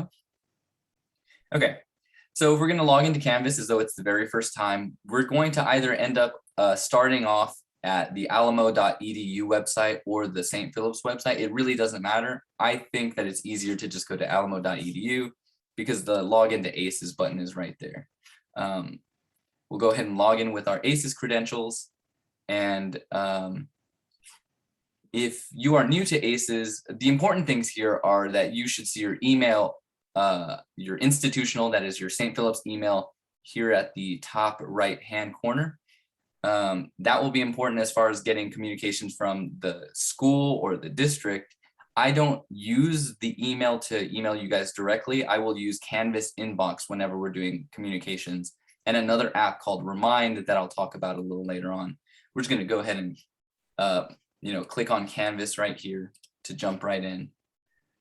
go. Okay, so we're going to log into Canvas as though it's the very first time. We're going to either end up starting off at the alamo.edu website or the St. Philip's website. It really doesn't matter. I think that it's easier to just go to alamo.edu because the login to ACES button is right there. We'll go ahead and log in with our ACES credentials. And if you are new to ACES, the important things here are that you should see your email, your institutional, that is your St. Philip's email here at the top right-hand corner. That will be important as far as getting communications from the school or the district. I don't use the email to email you guys directly. I will use Canvas Inbox whenever we're doing communications, and another app called Remind that I'll talk about a little later on. We're just going to go ahead and click on Canvas right here to jump right in.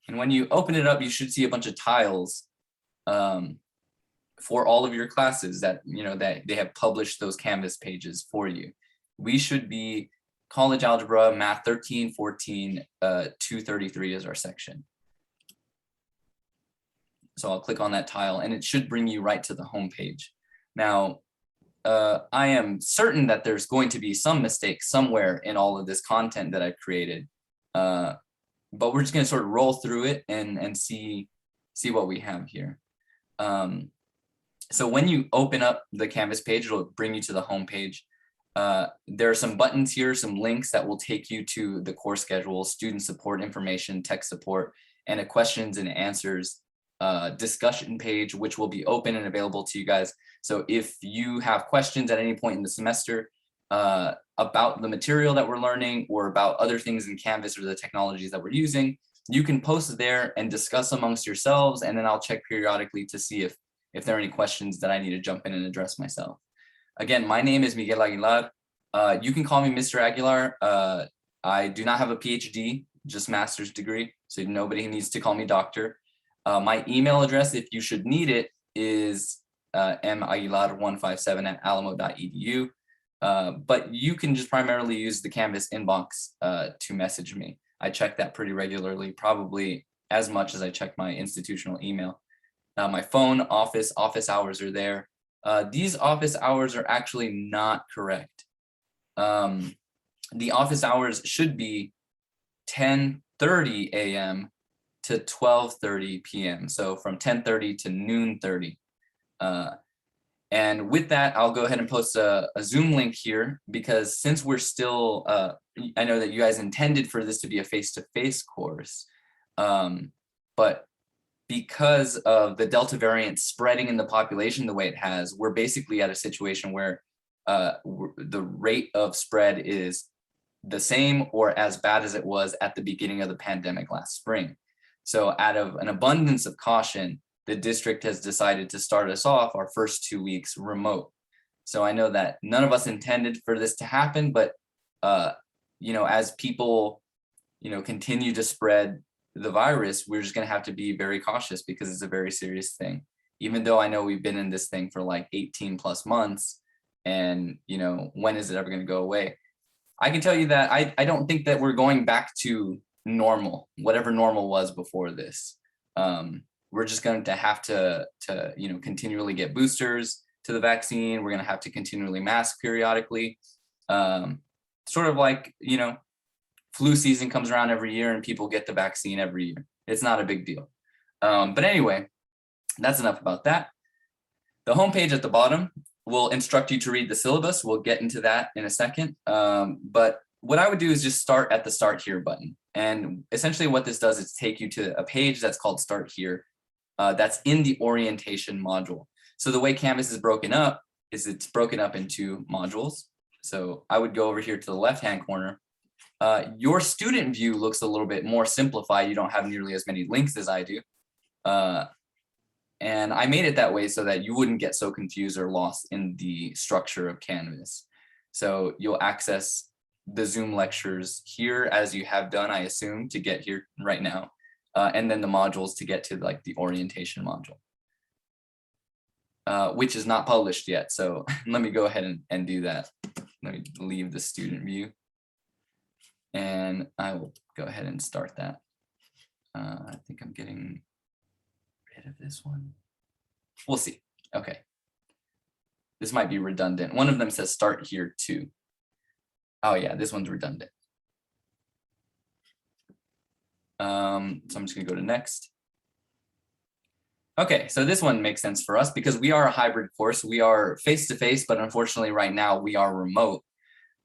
And when you open it up, you should see a bunch of tiles for all of your classes that that they have published those Canvas pages for you. We should be College Algebra, Math 13, 14, 233 is our section. So I'll click on that tile and it should bring you right to the home page. Now, I am certain that there's going to be some mistake somewhere in all of this content that I've created, but we're just going to sort of roll through it and see what we have here. So when you open up the Canvas page, it'll bring you to the home page. There are some buttons here, some links that will take you to the course schedule, student support information, tech support, and a questions and answers discussion page, which will be open and available to you guys. So if you have questions at any point in the semester about the material that we're learning or about other things in Canvas or the technologies that we're using, you can post there and discuss amongst yourselves, and then I'll check periodically to see if there are any questions that I need to jump in and address myself. Again, my name is Miguel Aguilar. You can call me Mr. Aguilar. I do not have a PhD, just master's degree, so nobody needs to call me doctor. My email address, if you should need it, is maguilar157@alamo.edu. But you can just primarily use the Canvas inbox to message me. I check that pretty regularly, probably as much as I check my institutional email. My phone, office hours are there. These office hours are actually not correct. The office hours should be 10:30 a.m. to 12:30 p.m. So from 10:30 to noon 30. And with that, I'll go ahead and post a Zoom link here because since we're still, I know that you guys intended for this to be a face-to-face course, but because of the Delta variant spreading in the population the way it has, we're basically at a situation where the rate of spread is the same or as bad as it was at the beginning of the pandemic last spring. So out of an abundance of caution, the district has decided to start us off our first 2 weeks remote. So I know that none of us intended for this to happen, but as people, continue to spread the virus, we're just going to have to be very cautious because it's a very serious thing. Even though I know we've been in this thing for like 18 plus months and, when is it ever going to go away? I can tell you that I don't think that we're going back to normal, whatever normal was before this. We're just going to have to continually get boosters to the vaccine. We're going to have to continually mask periodically. Sort of like, flu season comes around every year and people get the vaccine every year. It's not a big deal. But anyway, that's enough about that. The homepage at the bottom will instruct you to read the syllabus. We'll get into that in a second. But what I would do is just start at the Start Here button. And essentially what this does is take you to a page that's called Start Here. That's in the orientation module. So the way Canvas is broken up is it's broken up into modules. So I would go over here to the left-hand corner. Your student view looks a little bit more simplified. You don't have nearly as many links as I do. And I made it that way so that you wouldn't get so confused or lost in the structure of Canvas. So you'll access the Zoom lectures here as you have done, I assume, to get here right now. And then the modules to get to like the orientation module, which is not published yet. So let me go ahead and do that. Let me leave the student view. And I will go ahead and start that. I think I'm getting this one. We'll see. Okay. This might be redundant. One of them says start here too. Oh yeah, this one's redundant. So I'm just gonna go to next. Okay, so this one makes sense for us because we are a hybrid course. We are face-to-face, but unfortunately right now we are remote.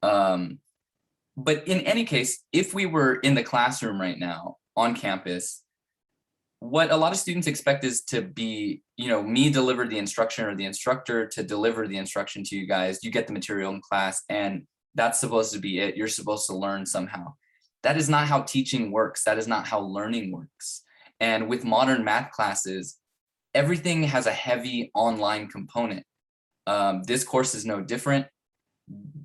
But in any case, if we were in the classroom right now on campus, what a lot of students expect is to be, me deliver the instruction or the instructor to deliver the instruction to you guys. You get the material in class and that's supposed to be it. You're supposed to learn somehow. That is not how teaching works. That is not how learning works. And with modern math classes, everything has a heavy online component. This course is no different.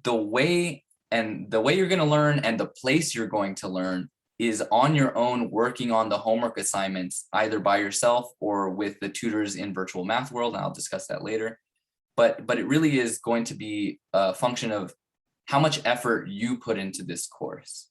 The way you're going to learn and the place you're going to learn is on your own, working on the homework assignments, either by yourself or with the tutors in Virtual Math World. And I'll discuss that later. But it really is going to be a function of how much effort you put into this course,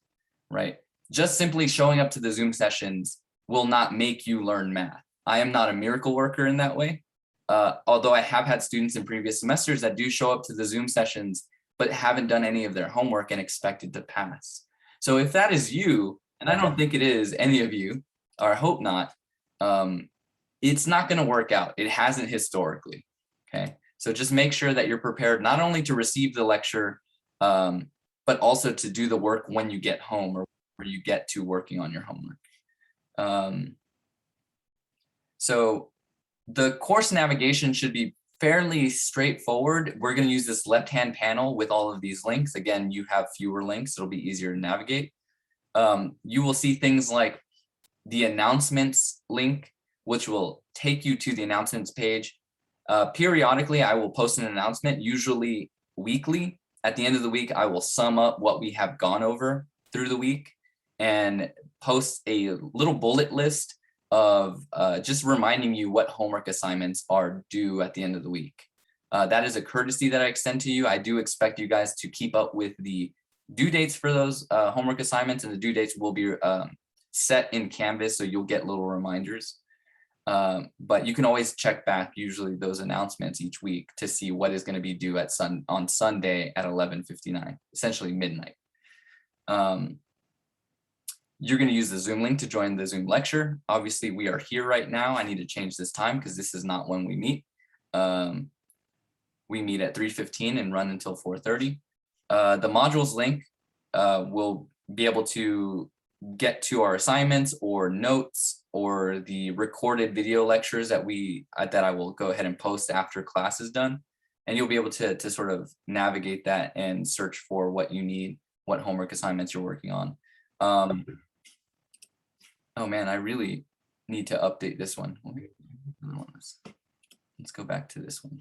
right? Just simply showing up to the Zoom sessions will not make you learn math. I am not a miracle worker in that way. Although I have had students in previous semesters that do show up to the Zoom sessions, but haven't done any of their homework and expected to pass. So if that is you, and I don't think it is any of you, or I hope not, it's not going to work out. It hasn't historically. Okay. So just make sure that you're prepared not only to receive the lecture, but also to do the work when you get home or when you get to working on your homework. So the course navigation should be fairly straightforward. We're going to use this left-hand panel with all of these links. Again, you have fewer links. It'll be easier to navigate. You will see things like the announcements link, which will take you to the announcements page. Periodically, I will post an announcement, usually weekly. At the end of the week, I will sum up what we have gone over through the week and post a little bullet list of just reminding you what homework assignments are due at the end of the week. That is a courtesy that I extend to you. I do expect you guys to keep up with the due dates for those homework assignments, and the due dates will be set in Canvas, so you'll get little reminders. But you can always check back usually those announcements each week to see what is going to be due on Sunday at 11:59, essentially midnight. You're going to use the Zoom link to join the Zoom lecture. Obviously, we are here right now. I need to change this time because this is not when we meet. We meet at 3:15 and run until 4:30. The modules link will be able to get to our assignments or notes or the recorded video lectures that I will go ahead and post after class is done. And you'll be able to sort of navigate that and search for what you need, what homework assignments you're working on. Oh man, I really need to update this one. Let's go back to this one.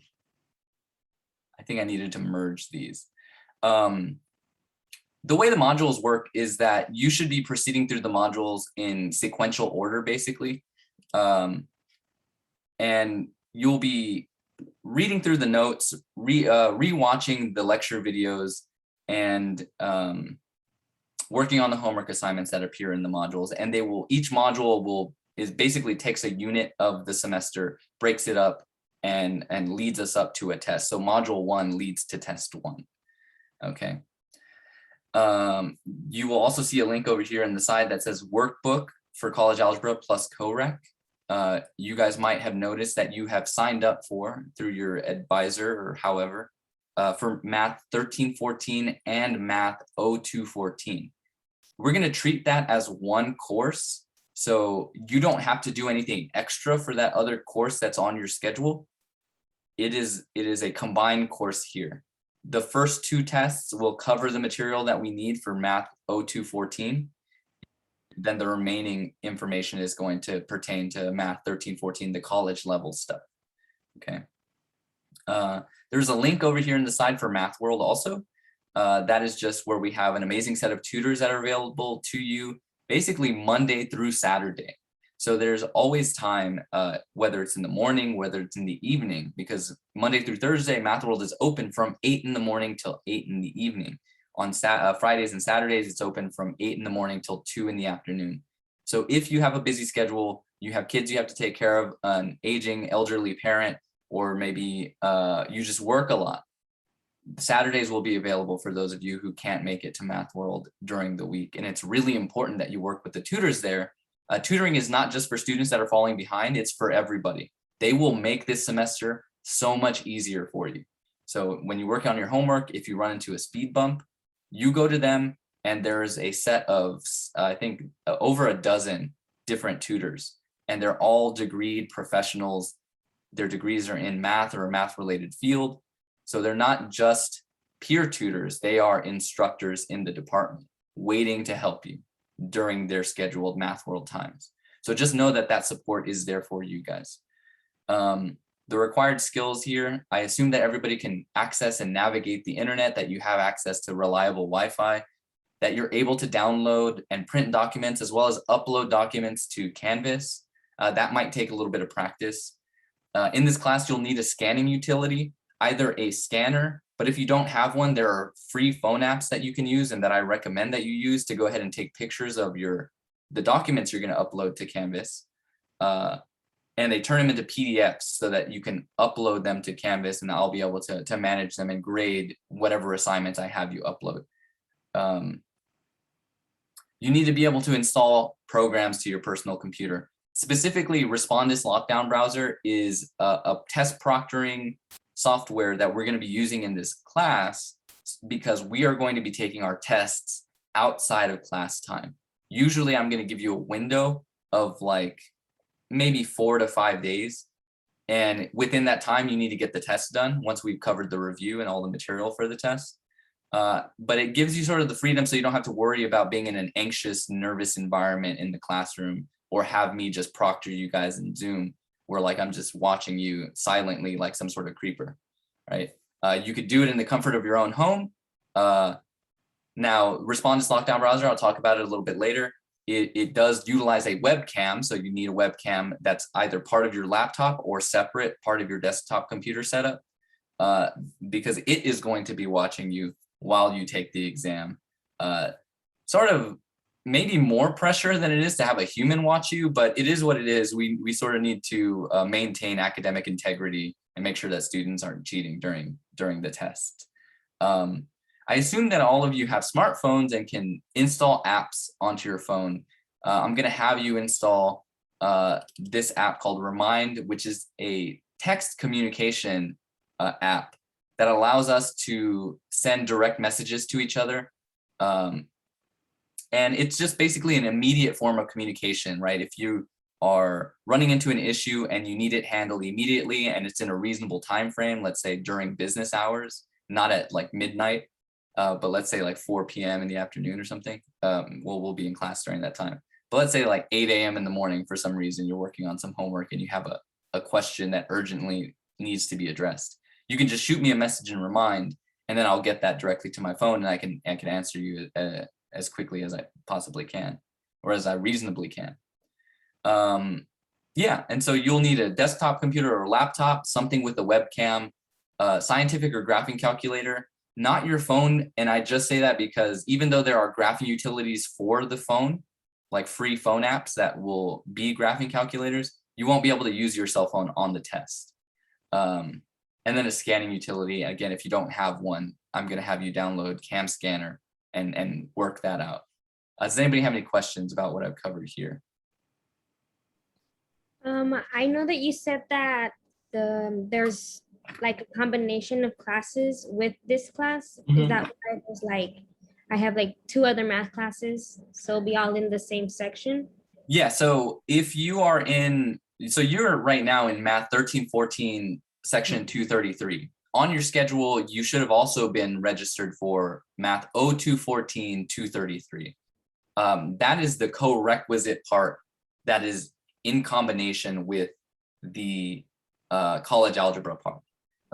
I think I needed to merge these. The way the modules work is that you should be proceeding through the modules in sequential order, basically. And you'll be reading through the notes, rewatching the lecture videos, and working on the homework assignments that appear in the modules. And each module basically takes a unit of the semester, breaks it up, and leads us up to a test. So module 1 leads to test 1. Okay. You will also see a link over here on the side that says workbook for college algebra plus CoRec. You guys might have noticed that you have signed up through your advisor or however for Math 1314 and Math 0214. We're going to treat that as one course. So you don't have to do anything extra for that other course that's on your schedule. It is a combined course here. The first 2 tests will cover the material that we need for Math 0214. Then the remaining information is going to pertain to Math 1314, the college level stuff. Okay. There's a link over here in the side for Math World also. That is just where we have an amazing set of tutors that are available to you, basically Monday through Saturday. So there's always time, whether it's in the morning, whether it's in the evening, because Monday through Thursday, Math World is open from 8 in the morning till 8 in the evening. On Fridays and Saturdays, it's open from 8 in the morning till 2 in the afternoon. So if you have a busy schedule, you have kids you have to take care of, an aging elderly parent, or maybe you just work a lot. Saturdays will be available for those of you who can't make it to Math World during the week. And it's really important that you work with the tutors there. Tutoring is not just for students that are falling behind, it's for everybody. They will make this semester so much easier for you. So when you work on your homework, if you run into a speed bump, you go to them, and there's a set of, I think, over a dozen different tutors, and they're all degreed professionals. Their degrees are in math or a math related field. So they're not just peer tutors, they are instructors in the department waiting to help you during their scheduled Math World times. So just know that that support is there for you guys. The required skills here, I assume that everybody can access and navigate the internet, that you have access to reliable Wi-Fi, that you're able to download and print documents as well as upload documents to Canvas. That might take a little bit of practice. In this class, you'll need a scanning utility, either a scanner, but if you don't have one, there are free phone apps that you can use and that I recommend that you use to go ahead and take pictures of the documents you're going to upload to Canvas. And they turn them into PDFs so that you can upload them to Canvas, and I'll be able to manage them and grade whatever assignments I have you upload. You need to be able to install programs to your personal computer. Specifically, Respondus Lockdown Browser is a test proctoring software that we're going to be using in this class because we are going to be taking our tests outside of class time. Usually I'm going to give you a window of like maybe 4 to 5 days. And within that time, you need to get the test done once we've covered the review and all the material for the test. But it gives you sort of the freedom so you don't have to worry about being in an anxious, nervous environment in the classroom, or have me just proctor you guys in Zoom where like I'm just watching you silently like some sort of creeper, right? You could do it in the comfort of your own home. Now, Respondus Lockdown Browser, I'll talk about it a little bit later. It does utilize a webcam, so you need a webcam that's either part of your laptop or separate part of your desktop computer setup, because it is going to be watching you while you take the exam. Sort of maybe more pressure than it is to have a human watch you, but it is what it is. We sort of need to maintain academic integrity and make sure that students aren't cheating during the test. I assume that all of you have smartphones and can install apps onto your phone. I'm going to have you install this app called Remind, which is a text communication app that allows us to send direct messages to each other. And it's just basically an immediate form of communication, right? If you are running into an issue and you need it handled immediately and it's in a reasonable time frame, let's say during business hours, not at like midnight, but let's say like 4 p.m. in the afternoon or something. We'll be in class during that time. But let's say like 8 a.m. in the morning, for some reason, you're working on some homework and you have a question that urgently needs to be addressed. You can just shoot me a message and Remind, and then I'll get that directly to my phone, and I can answer you as quickly as I possibly can, or as I reasonably can. Yeah, and so you'll need a desktop computer or laptop, something with a webcam, scientific or graphing calculator, not your phone. And I just say that because even though there are graphing utilities for the phone, like free phone apps that will be graphing calculators, you won't be able to use your cell phone on the test. And then a scanning utility. Again, if you don't have one, I'm going to have you download Cam Scanner and work that out. Does anybody have any questions about what I've covered here? I know that you said that there's like a combination of classes with this class. Is that why it was like, I have like 2 other math classes, so it'll be all in the same section? Yeah, so if you are so you're right now in Math 1314, section 233. On your schedule, you should have also been registered for Math 0214, 233. That is the co-requisite part that is in combination with the college algebra part.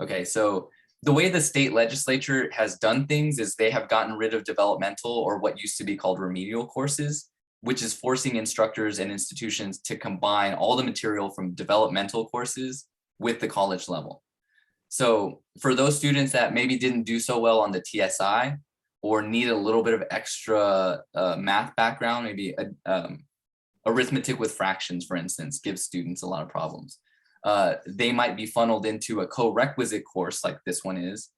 Okay, so the way the state legislature has done things is they have gotten rid of developmental, or what used to be called remedial courses, which is forcing instructors and institutions to combine all the material from developmental courses with the college level. So for those students that maybe didn't do so well on the TSI, or need a little bit of extra math background, maybe arithmetic with fractions, for instance, gives students a lot of problems. They might be funneled into a co-requisite course like this one is.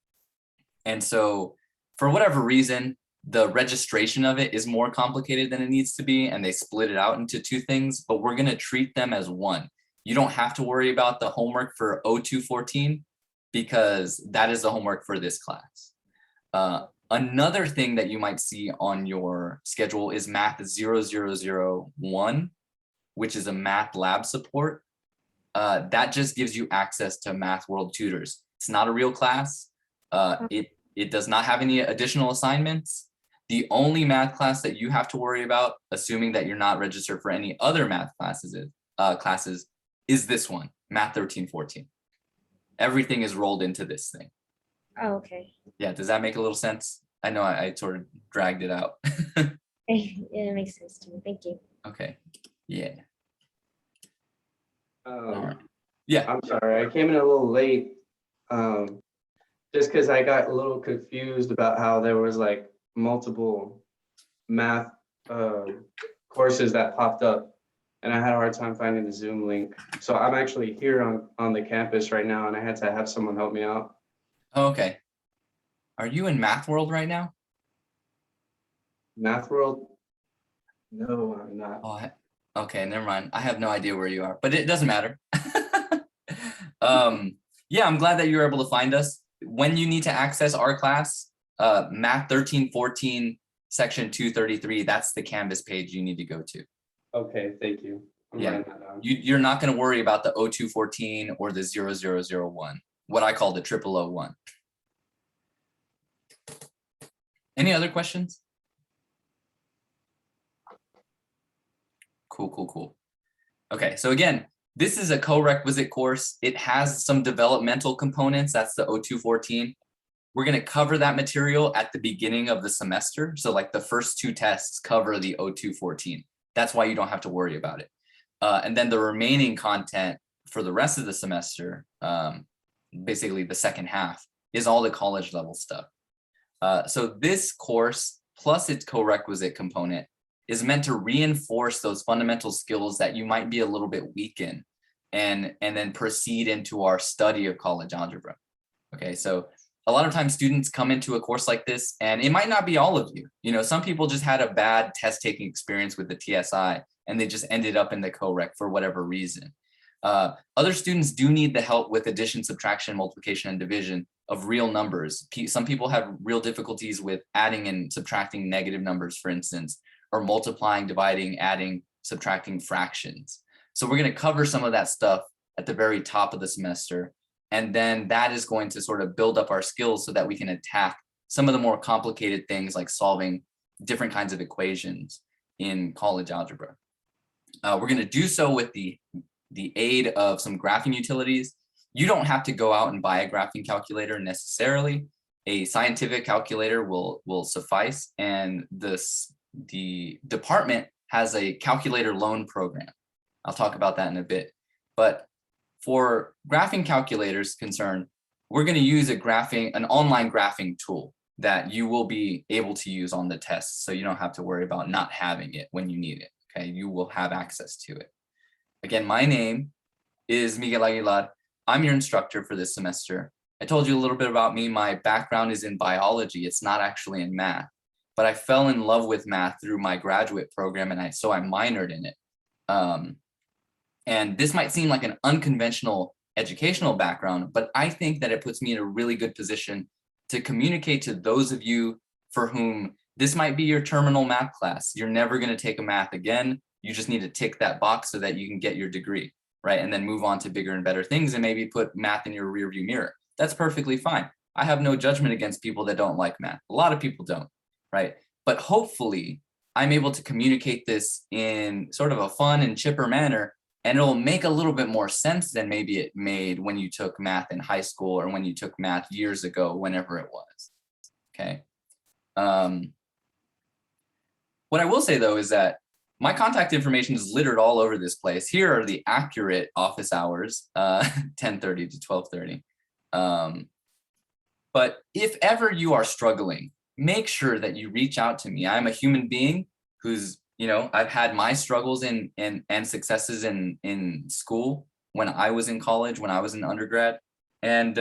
And so for whatever reason, the registration of it is more complicated than it needs to be, and they split it out into two things, but we're going to treat them as one. You don't have to worry about the homework for O214 because that is the homework for this class. Another thing that you might see on your schedule is Math 0001, which is a math lab support. That just gives you access to Math World Tutors. It's not a real class. It does not have any additional assignments. The only math class that you have to worry about, assuming that you're not registered for any other math classes, is this one, Math 1314. Everything is rolled into this thing. Oh, okay. Yeah, does that make a little sense? I know I sort of dragged it out. It makes sense to me. Thank you. Okay, yeah. Um, Yeah, I'm sorry, I came in a little late. Just because I got a little confused about how there was like multiple math courses that popped up, and I had a hard time finding the Zoom link. So I'm actually here on the campus right now, and I had to have someone help me out. okay. Are you in Math World right now? Math World? No, I'm not. Oh, okay, never mind. I have no idea where you are, but it doesn't matter. Yeah, I'm glad that you were able to find us. When you need to access our class, Math 1314, section 233, that's the Canvas page you need to go to. Okay, thank you. I'm Yeah. writing that down. You're not going to worry about the O214 or the 0001, what I call the 0001. Any other questions? Cool. Okay, so again, this is a co-requisite course. It has some developmental components. That's the O214. We're going to cover that material at the beginning of the semester. So like the first two tests cover the O214. That's why you don't have to worry about it. And then the remaining content for the rest of the semester, basically the second half, is all the college level stuff. So this course, plus its co-requisite component, is meant to reinforce those fundamental skills that you might be a little bit weak in, and then proceed into our study of college algebra. Okay, so a lot of times students come into a course like this, and it might not be all of you. You know, some people just had a bad test taking experience with the TSI, and they just ended up in the co-req for whatever reason. Other students do need the help with addition, subtraction, multiplication, and division of real numbers. Some people have real difficulties with adding and subtracting negative numbers, for instance, or multiplying, dividing, adding, subtracting fractions. So we're going to cover some of that stuff at the very top of the semester. And then that is going to sort of build up our skills so that we can attack some of the more complicated things like solving different kinds of equations in college algebra. We're going to do so with the aid of some graphing utilities. You don't have to go out and buy a graphing calculator necessarily. A scientific calculator will suffice, and the department has a calculator loan program. I'll talk about that in a bit. But for graphing calculators concerned, we're going to use an online graphing tool that you will be able to use on the test. So you don't have to worry about not having it when you need it. Okay, you will have access to it. Again, my name is Miguel Aguilar. I'm your instructor for this semester. I told you a little bit about me. My background is in biology. It's not actually in math, but I fell in love with math through my graduate program, and so I minored in it. And this might seem like an unconventional educational background, but I think that it puts me in a really good position to communicate to those of you for whom this might be your terminal math class. You're never going to take a math again. You just need to tick that box so that you can get your degree, right? And then move on to bigger and better things and maybe put math in your rearview mirror. That's perfectly fine. I have no judgment against people that don't like math. A lot of people don't, right? But hopefully I'm able to communicate this in sort of a fun and chipper manner, and it'll make a little bit more sense than maybe it made when you took math in high school or when you took math years ago, whenever it was, okay? What I will say though is that my contact information is littered all over this place. Here are the accurate office hours, 10:30 to 12:30. But if ever you are struggling, make sure that you reach out to me. I'm a human being who's I've had my struggles and successes in school when I was in college, when I was in undergrad, and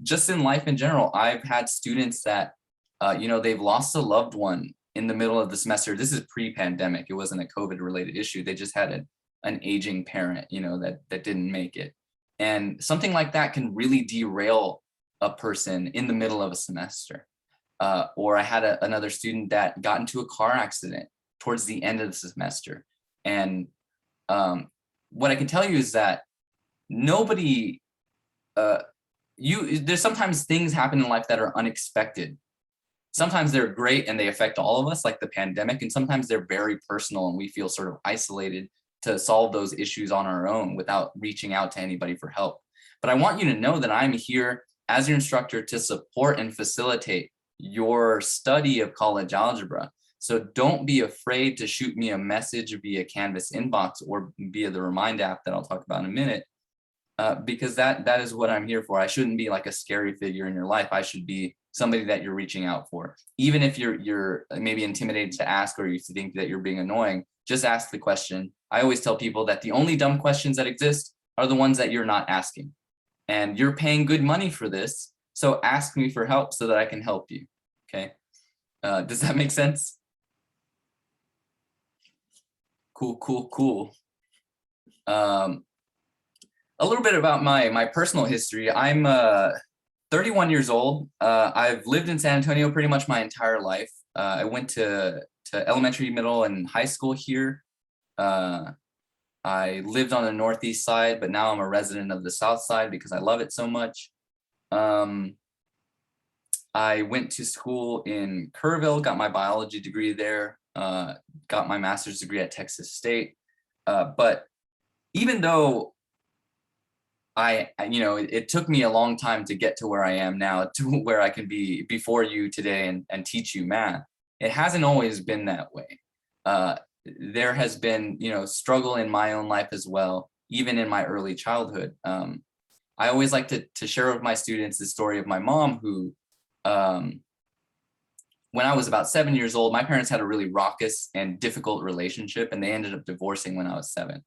just in life in general. I've had students that, they've lost a loved one in the middle of the semester. This is pre-pandemic. It wasn't a COVID-related issue. They just had an aging parent, that didn't make it. And something like that can really derail a person in the middle of a semester. Or I had another student that got into a car accident towards the end of the semester. And what I can tell you is that nobody, there's sometimes things happen in life that are unexpected. Sometimes they're great and they affect all of us, like the pandemic, and sometimes they're very personal and we feel sort of isolated to solve those issues on our own without reaching out to anybody for help. But I want you to know that I'm here as your instructor to support and facilitate your study of college algebra. So don't be afraid to shoot me a message via Canvas inbox or via the Remind app that I'll talk about in a minute, because that is what I'm here for. I shouldn't be like a scary figure in your life. I should be somebody that you're reaching out for. Even if you're maybe intimidated to ask, or you think that you're being annoying, just ask the question. I always tell people that the only dumb questions that exist are the ones that you're not asking. And you're paying good money for this, so ask me for help so that I can help you, okay? Does that make sense? Cool. A little bit about my personal history. I'm 31 years old. I've lived in San Antonio pretty much my entire life. I went to elementary, middle, and high school here. I lived on the northeast side, but now I'm a resident of the south side because I love it so much. I went to school in Kerrville, got my biology degree there, got my master's degree at Texas State. But even though it took me a long time to get to where I am now, to where I can be before you today and teach you math, it hasn't always been that way. There has been, struggle in my own life as well, even in my early childhood. I always like to share with my students the story of my mom, who, when I was about 7 years old, my parents had a really raucous and difficult relationship, and they ended up divorcing when I was 7.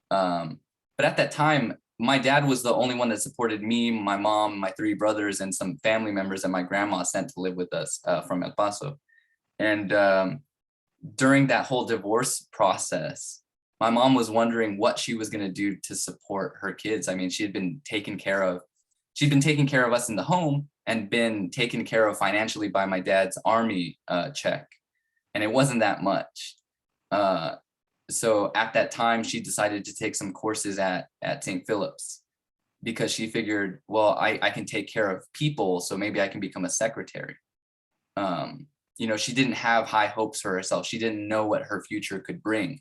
But at that time, my dad was the only one that supported me, my mom, my 3 brothers, and some family members that my grandma sent to live with us from El Paso. And during that whole divorce process, my mom was wondering what she was going to do to support her kids. I mean, she'd been taking care of us in the home and been taken care of financially by my dad's army check. And it wasn't that much. So at that time, she decided to take some courses at St. Philip's, because she figured, well, I can take care of people, so maybe I can become a secretary. She didn't have high hopes for herself. She didn't know what her future could bring.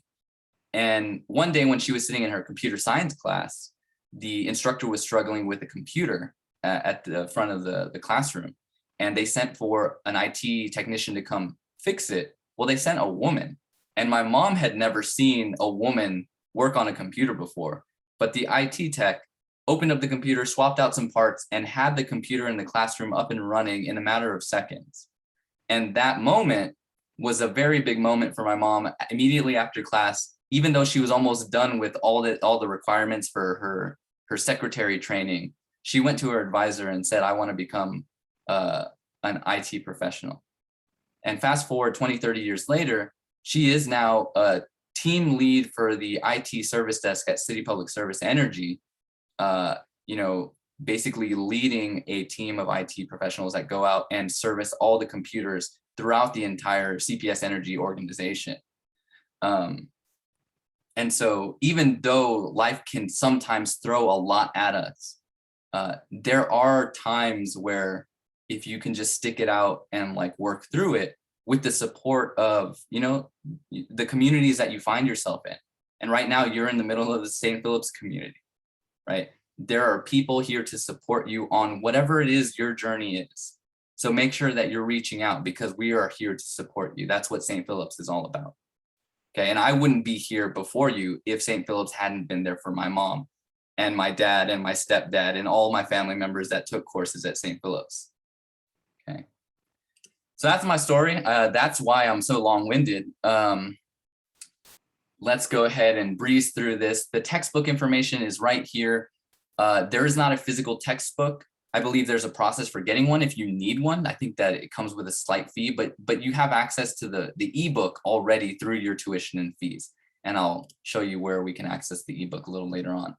And one day when she was sitting in her computer science class, the instructor was struggling with a computer at the front of the classroom, and they sent for an IT technician to come fix it. Well, they sent a woman, and my mom had never seen a woman work on a computer before, but the IT tech opened up the computer, swapped out some parts, and had the computer in the classroom up and running in a matter of seconds. And that moment was a very big moment for my mom. Immediately after class, even though she was almost done with all the requirements for her secretary training, she went to her advisor and said, I want to become an IT professional. And fast forward 20, 30 years later, she is now a team lead for the IT service desk at City Public Service Energy, basically leading a team of IT professionals that go out and service all the computers throughout the entire CPS Energy organization. And so even though life can sometimes throw a lot at us, there are times where if you can just stick it out and work through it with the support of, the communities that you find yourself in. And right now you're in the middle of the St. Philip's community, right? There are people here to support you on whatever it is your journey is. So make sure that you're reaching out, because we are here to support you. That's what St. Philip's is all about. Okay, and I wouldn't be here before you if St. Philip's hadn't been there for my mom and my dad and my stepdad and all my family members that took courses at St. Philip's. Okay, so that's my story. That's why I'm so long-winded. let's go ahead and breeze through this. The textbook information is right here. There is not a physical textbook. I believe there's a process for getting one if you need one. I think that it comes with a slight fee, but you have access to the ebook already through your tuition and fees. And I'll show you where we can access the ebook a little later on.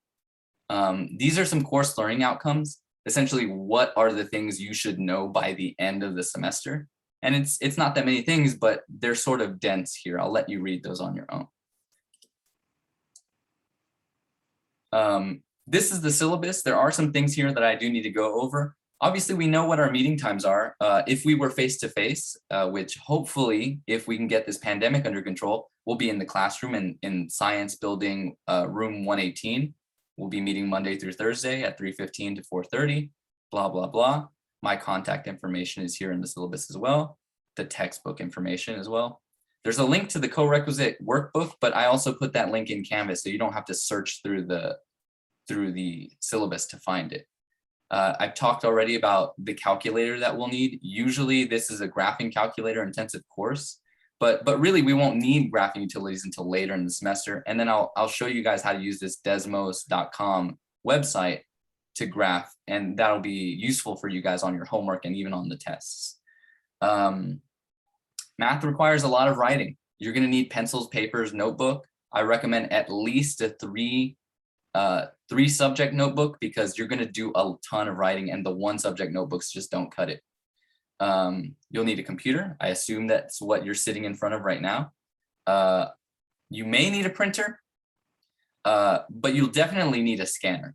These are some course learning outcomes. Essentially, what are the things you should know by the end of the semester? And it's not that many things, but they're sort of dense here. I'll let you read those on your own. This is the syllabus. There are some things here that I do need to go over. Obviously, we know what our meeting times are. If we were face-to-face, which hopefully, if we can get this pandemic under control, we'll be in the classroom in science building room 118. We'll be meeting Monday through Thursday at 3:15 to 4:30, blah, blah, blah. My contact information is here in the syllabus as well, the textbook information as well. There's a link to the co-requisite workbook, but I also put that link in Canvas, so you don't have to search through the syllabus to find it. I've talked already about the calculator that we'll need. Usually this is a graphing calculator intensive course, but really we won't need graphing utilities until later in the semester. And then I'll show you guys how to use this desmos.com website to graph, and that'll be useful for you guys on your homework and even on the tests. Math requires a lot of writing. You're gonna need pencils, papers, notebook. I recommend at least a three subject notebook because you're gonna do a ton of writing and the one subject notebooks just don't cut it. You'll need a computer. I assume that's what you're sitting in front of right now. You may need a printer, but you'll definitely need a scanner.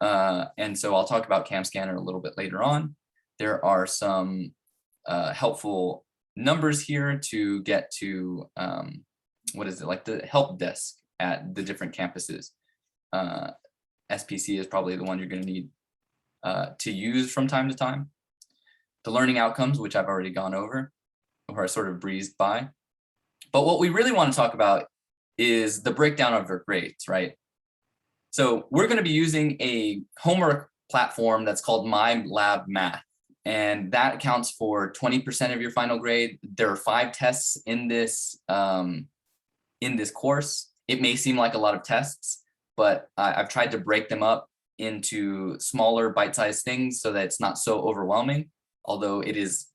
And so I'll talk about Cam Scanner a little bit later on. There are some helpful numbers here to get to, what is it, like the help desk at the different campuses. SPC is probably the one you're going to need to use from time to time. The learning outcomes, which I've already gone over, or I sort of breezed by. But what we really want to talk about is the breakdown of your grades, right? So we're going to be using a homework platform that's called MyLab Math, and that accounts for 20% of your final grade. There are 5 tests in this course. It may seem like a lot of tests, but I've tried to break them up into smaller bite-sized things so that it's not so overwhelming, although it is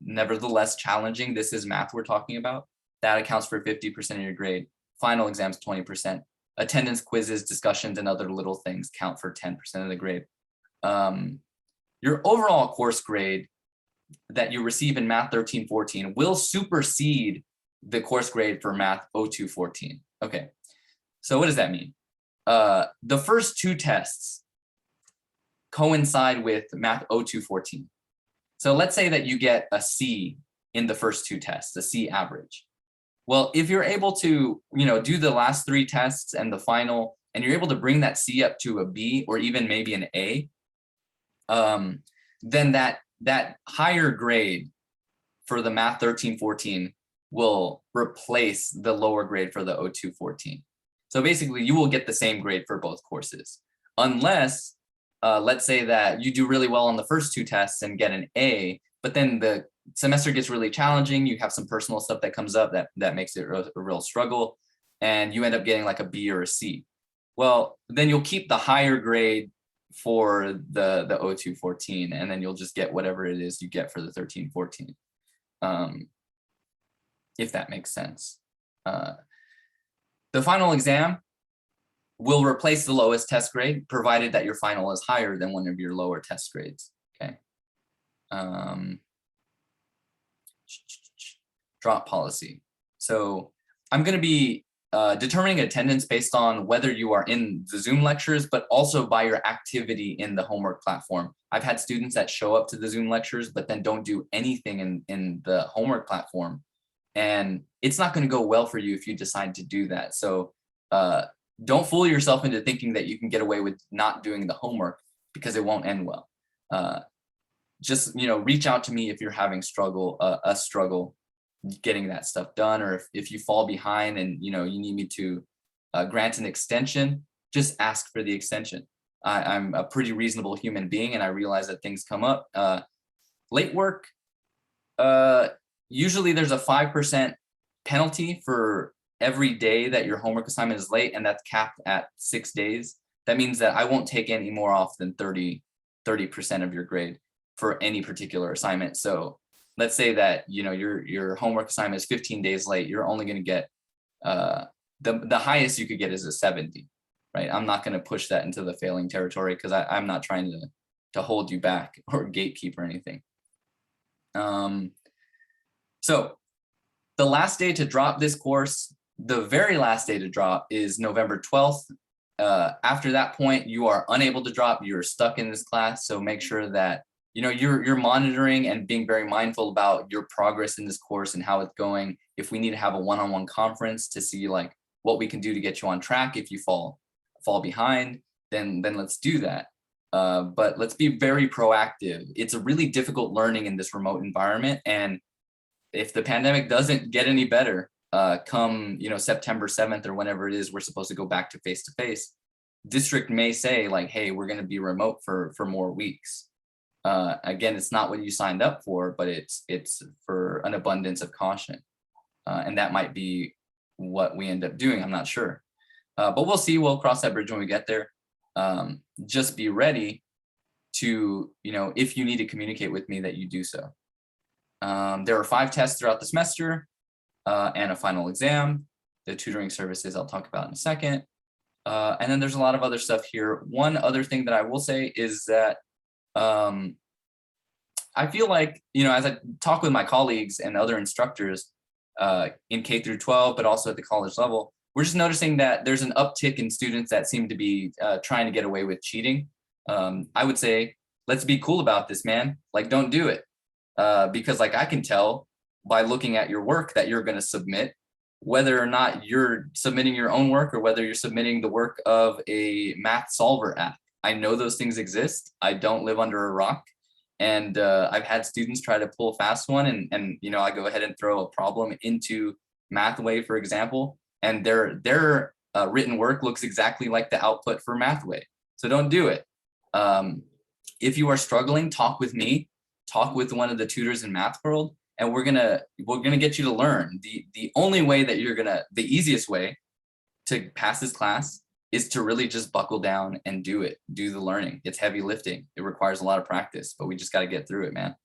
nevertheless challenging. This is math we're talking about. That accounts for 50% of your grade. Final exams, 20%. Attendance, quizzes, discussions, and other little things count for 10% of the grade. Your overall course grade that you receive in Math 1314 will supersede the course grade for Math 0214. Okay, so what does that mean? The first 2 tests coincide with Math 0214. So let's say that you get a C in the first 2 tests, a C average. Well, if you're able to, do the last 3 tests and the final, and you're able to bring that C up to a B or even maybe an A, then that higher grade for the Math 1314 will replace the lower grade for the 0214. So basically, you will get the same grade for both courses, unless, let's say that you do really well on the first 2 tests and get an A, but then the semester gets really challenging. You have some personal stuff that comes up that makes it a real struggle, and you end up getting like a B or a C. Well, then you'll keep the higher grade for the 0214, and then you'll just get whatever it is you get for the 1314, if that makes sense. The final exam will replace the lowest test grade, provided that your final is higher than one of your lower test grades. Okay. Drop policy. So I'm going to be determining attendance based on whether you are in the Zoom lectures, but also by your activity in the homework platform. I've had students that show up to the Zoom lectures, but then don't do anything in the homework platform. And it's not going to go well for you if you decide to do that. So don't fool yourself into thinking that you can get away with not doing the homework, because it won't end well. Just reach out to me if you're having a struggle getting that stuff done, or if you fall behind and you need me to grant an extension, just ask for the extension. I'm a pretty reasonable human being, and I realize that things come up. Late work, usually there's a 5% penalty for every day that your homework assignment is late, and that's capped at 6 days, that means that I won't take any more off than 30% of your grade for any particular assignment. So let's say that, you know, your homework assignment is 15 days late, you're only going to get the highest you could get is a 70, right? I'm not going to push that into the failing territory because I'm not trying to hold you back or gatekeep or anything. So the last day to drop this course, the very last day to drop is November 12th. After that point, you are unable to drop, you're stuck in this class. So make sure that, you know, you're monitoring and being very mindful about your progress in this course and how it's going. If we need to have a one-on-one conference to see like what we can do to get you on track, if you fall behind, then let's do that. But let's be very proactive. It's a really difficult learning in this remote environment. And if the pandemic doesn't get any better, come, you know, September 7th or whenever it is, we're supposed to go back to face-to-face, district may say like, hey, we're going to be remote for more weeks. Again, it's not what you signed up for, but it's for an abundance of caution. And that might be what we end up doing. I'm not sure. But we'll see. We'll cross that bridge when we get there. Just be ready to, you know, if you need to communicate with me, that you do so. There are 5 tests throughout the semester and a final exam. The tutoring services I'll talk about in a second. And then there's a lot of other stuff here. One other thing that I will say is that I feel like, you know, as I talk with my colleagues and other instructors in K through 12, but also at the college level, we're just noticing that there's an uptick in students that seem to be trying to get away with cheating. I would say, let's be cool about this, man. Like, don't do it. Because like I can tell by looking at your work that you're going to submit, whether or not you're submitting your own work or whether you're submitting the work of a math solver app. I know those things exist. I don't live under a rock. And I've had students try to pull fast one and you know, I go ahead and throw a problem into Mathway, for example, and their written work looks exactly like the output for Mathway. So don't do it. If you are struggling, talk with me, talk with one of the tutors in Math World, and we're gonna get you to learn. The only way that the easiest way to pass this class is to really just buckle down and do the learning. It's heavy lifting. It requires a lot of practice, but we just got to get through it, man.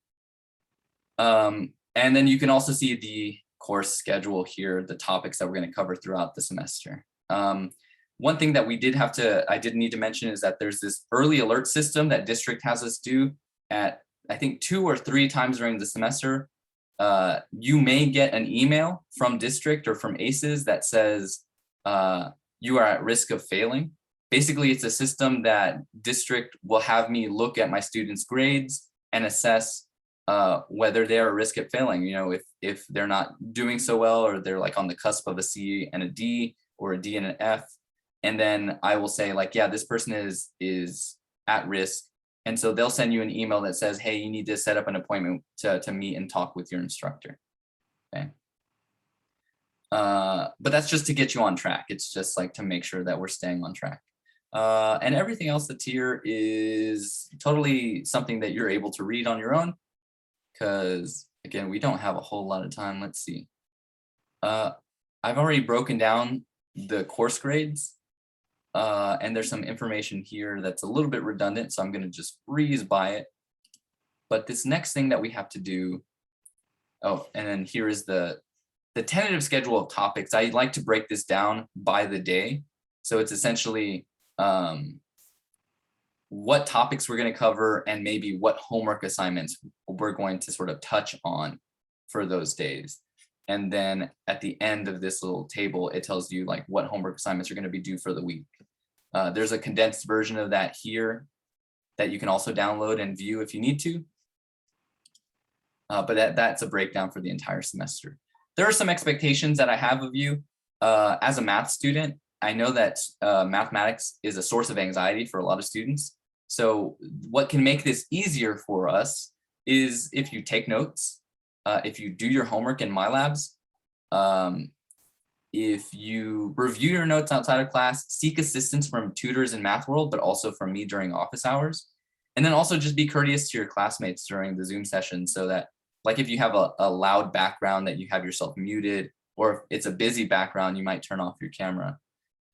And then you can also see the course schedule here, the topics that we're going to cover throughout the semester. One thing that I did need to mention is that there's this early alert system that district has us do at, I think 2 or 3 times during the semester. You may get an email from district or from ACES that says, you are at risk of failing. Basically, it's a system that district will have me look at my students' grades and assess whether they're at risk of failing. You know, if they're not doing so well, or they're like on the cusp of a C and a D, or a D and an F. And then I will say like, yeah, this person is at risk. And so they'll send you an email that says, hey, you need to set up an appointment to meet and talk with your instructor. Okay. But that's just to get you on track. It's just like to make sure that we're staying on track. And everything else that's here is totally something that you're able to read on your own. Because again, we don't have a whole lot of time. Let's see. I've already broken down the course grades. And there's some information here that's a little bit redundant, so I'm going to just breeze by it. But this next thing that we have to do, oh, and then here is the tentative schedule of topics. I like to break this down by the day. So it's essentially what topics we're going to cover and maybe what homework assignments we're going to sort of touch on for those days. And then at the end of this little table, it tells you like what homework assignments are going to be due for the week. There's a condensed version of that here that you can also download and view if you need to. But that's a breakdown for the entire semester. There are some expectations that I have of you. As a math student, I know that mathematics is a source of anxiety for a lot of students. So what can make this easier for us is if you take notes, if you do your homework in MyLabs, if you review your notes outside of class, seek assistance from tutors in Math World, but also from me during office hours. And then also just be courteous to your classmates during the Zoom session so that, like if you have a loud background, that you have yourself muted, or if it's a busy background, you might turn off your camera.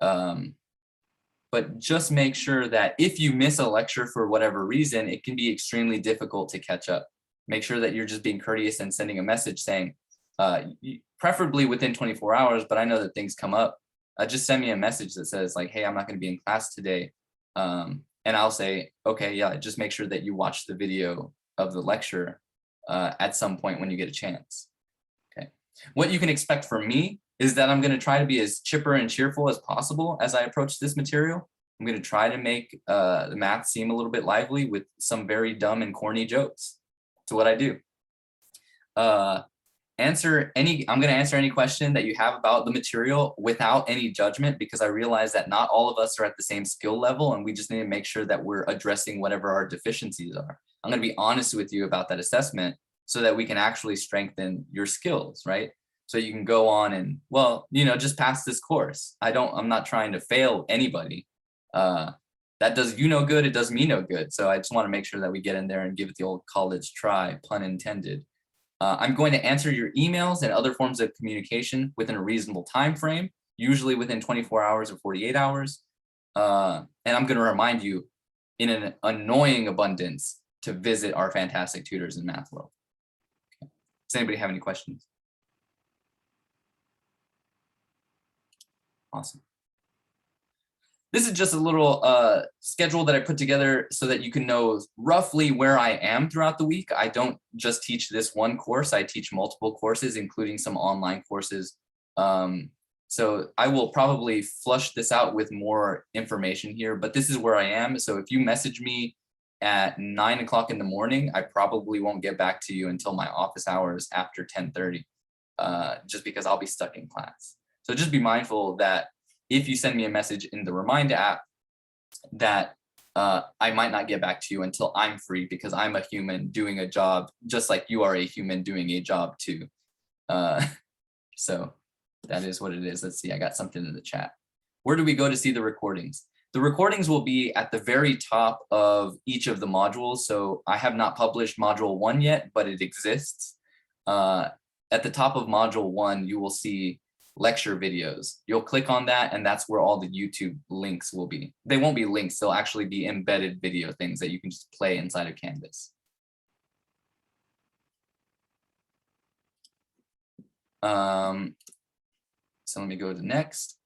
But just make sure that if you miss a lecture for whatever reason, it can be extremely difficult to catch up. Make sure that you're just being courteous and sending a message saying, preferably within 24 hours, but I know that things come up. Just send me a message that says like, hey, I'm not going to be in class today. And I'll say, okay, yeah, just make sure that you watch the video of the lecture at some point when you get a chance. Okay. What you can expect from me is that I'm going to try to be as chipper and cheerful as possible as I approach this material. I'm going to try to make the math seem a little bit lively with some very dumb and corny jokes. That's what I do. I'm going to answer any question that you have about the material without any judgment, because I realize that not all of us are at the same skill level, and we just need to make sure that we're addressing whatever our deficiencies are. I'm going to be honest with you about that assessment so that we can actually strengthen your skills, right? So you can go on and, well, you know, just pass this course. I'm not trying to fail anybody. That does you no good, it does me no good. So I just want to make sure that we get in there and give it the old college try, pun intended. I'm going to answer your emails and other forms of communication within a reasonable time frame, usually within 24 hours or 48 hours. And I'm going to remind you in an annoying abundance to visit our fantastic tutors in Math World. Okay. Does anybody have any questions? Awesome. This is just a little schedule that I put together so that you can know roughly where I am throughout the week. I don't just teach this one course. I teach multiple courses, including some online courses. So I will probably flush this out with more information here, but this is where I am. So if you message me at 9 o'clock in the morning, I probably won't get back to you until my office hours after 10:30, just because I'll be stuck in class. So just be mindful that if you send me a message in the Remind app, that I might not get back to you until I'm free, because I'm a human doing a job just like you are a human doing a job too. So that is what it is. Let's see, I got something in the chat. Where do we go to see the recordings? The recordings will be at the very top of each of the modules. So I have not published module 1 yet, but it exists. At the top of module 1, you will see lecture videos. You'll click on that, and that's where all the YouTube links will be. They won't be links, they'll actually be embedded video things that you can just play inside of Canvas. So let me go to next.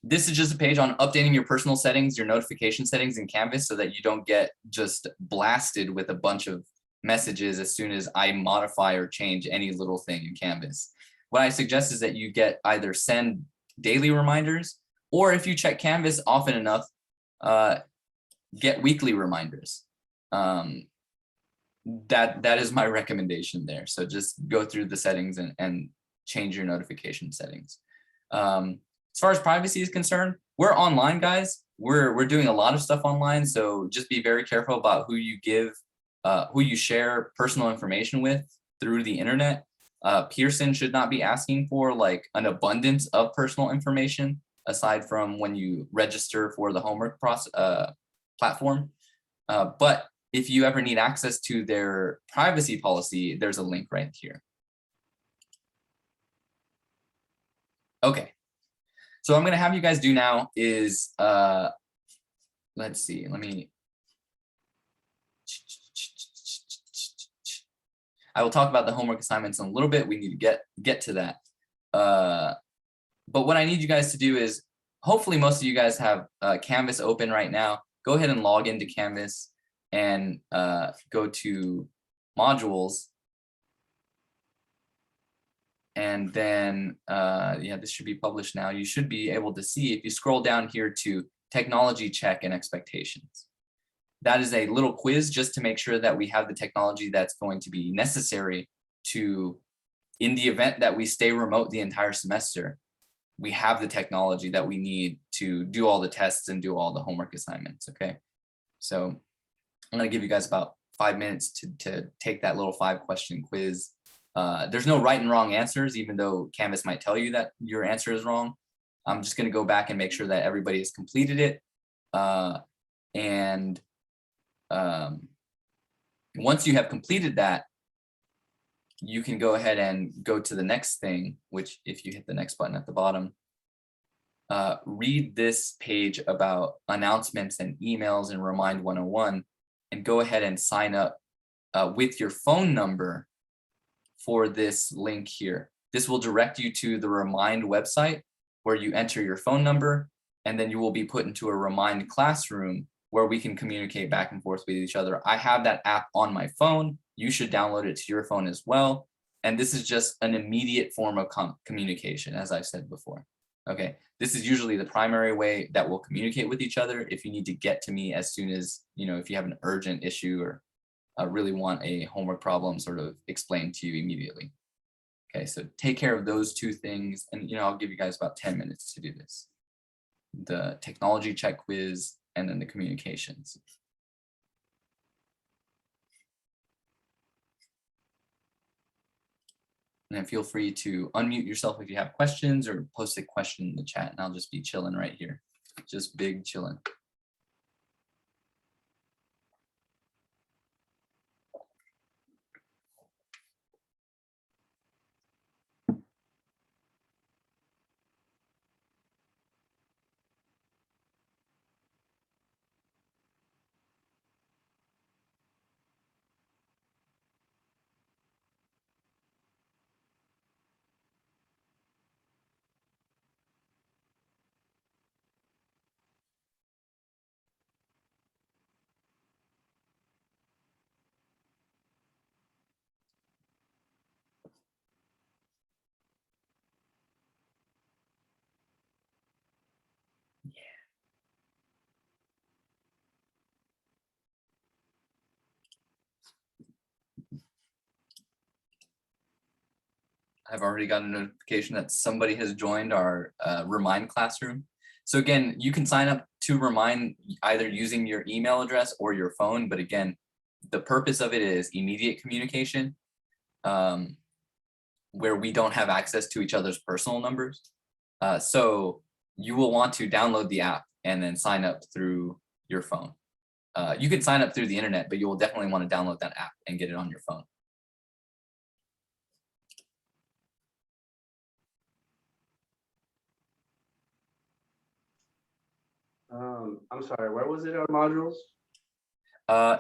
This is just a page on updating your personal settings, your notification settings in Canvas, so that you don't get just blasted with a bunch of messages as soon as I modify or change any little thing in Canvas. What I suggest is that you get either send daily reminders, or if you check Canvas often enough, get weekly reminders. That is my recommendation there. So just go through the settings and change your notification settings. As far as privacy is concerned, we're online, guys. We're doing a lot of stuff online. So just be very careful about who you share personal information with through the internet. Pearson should not be asking for like an abundance of personal information aside from when you register for the homework platform. But if you ever need access to their privacy policy, there's a link right here. Okay, so what I'm gonna have you guys do now is, let's see, I will talk about the homework assignments in a little bit. We need to get to that. But what I need you guys to do is, hopefully most of you guys have Canvas open right now. Go ahead and log into Canvas and go to modules. And then, yeah, this should be published now. You should be able to see, if you scroll down here to technology check and expectations. That is a little quiz just to make sure that we have the technology that's going to be necessary to, in the event that we stay remote the entire semester, we have the technology that we need to do all the tests and do all the homework assignments, okay? So I'm gonna give you guys about 5 minutes to take that little 5-question quiz. There's no right and wrong answers, even though Canvas might tell you that your answer is wrong. I'm just gonna go back and make sure that everybody has completed it. Once you have completed that, you can go ahead and go to the next thing, which if you hit the next button at the bottom, read this page about announcements and emails and Remind 101, and go ahead and sign up with your phone number for this link here. This will direct you to the Remind website where you enter your phone number, and then you will be put into a Remind classroom where we can communicate back and forth with each other. I have that app on my phone. You should download it to your phone as well. And this is just an immediate form of communication, as I said before. Okay, this is usually the primary way that we'll communicate with each other. If you need to get to me as soon as, if you have an urgent issue or really want a homework problem sort of explained to you immediately. Okay, so take care of those two things. And, I'll give you guys about 10 minutes to do this. The technology check quiz and then the communications. And then feel free to unmute yourself if you have questions or post a question in the chat, and I'll just be chilling right here. Just big chilling. I've already got a notification that somebody has joined our Remind classroom. So again, you can sign up to Remind either using your email address or your phone. But again, the purpose of it is immediate communication where we don't have access to each other's personal numbers. So you will want to download the app and then sign up through your phone. You can sign up through the internet, but you will definitely want to download that app and get it on your phone. I'm sorry, where was it on modules?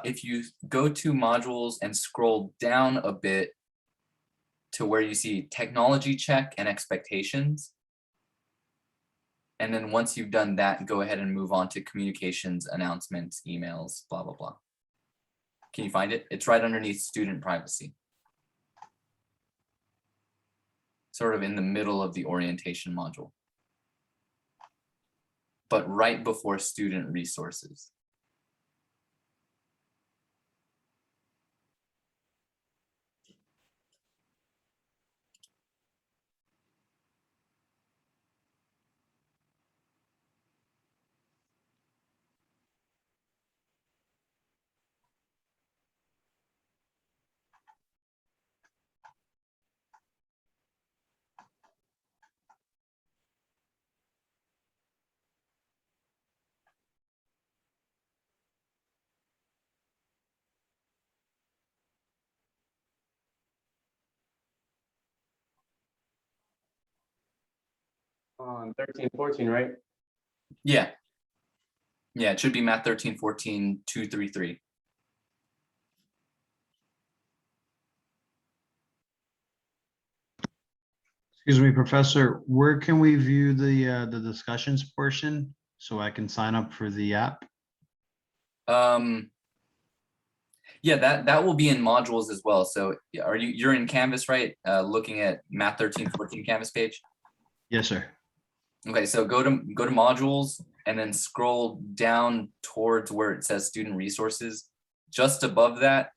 If you go to modules and scroll down a bit to where you see technology check and expectations. And then once you've done that, go ahead and move on to communications, announcements, emails, blah, blah, blah. Can you find it? It's right underneath student privacy. Sort of in the middle of the orientation module. But right before student resources. On 13, 14, right? Yeah. Yeah, it should be Math 13, 14, 233. Excuse me, Professor, where can we view the discussions portion so I can sign up for the app? Yeah, that will be in modules as well. So you're in Canvas, right? Looking at Math 13, 14 Canvas page. Yes, sir. Okay, so go to modules and then scroll down towards where it says student resources. Just above that,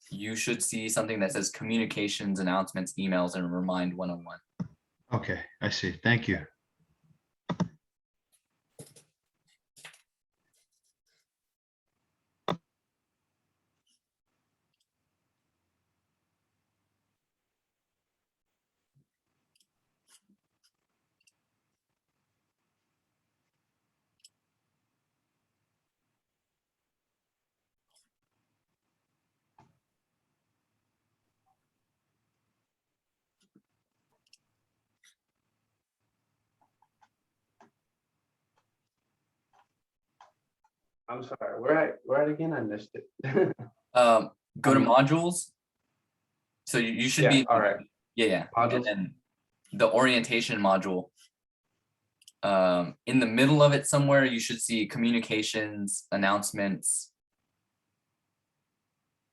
you should see something that says communications, announcements, emails, and Remind 101. Okay, I see. Thank you. I'm sorry, where at again? I missed it. Go to Um, modules. So you should Yeah, be, all right. yeah. And Modules. then the orientation module. In the middle of it somewhere, you should see communications, announcements.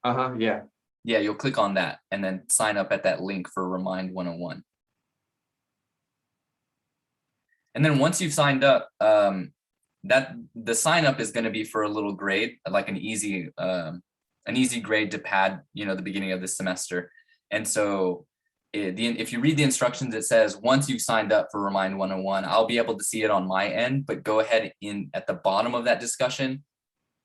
Uh-huh, yeah. Yeah, you'll click on that and then sign up at that link for Remind 101. And then once you've signed up, that the sign up is going to be for a little grade, like an easy grade to pad, the beginning of the semester. And so if you read the instructions, it says once you've signed up for Remind 101, I'll be able to see it on my end, but go ahead at the bottom of that discussion,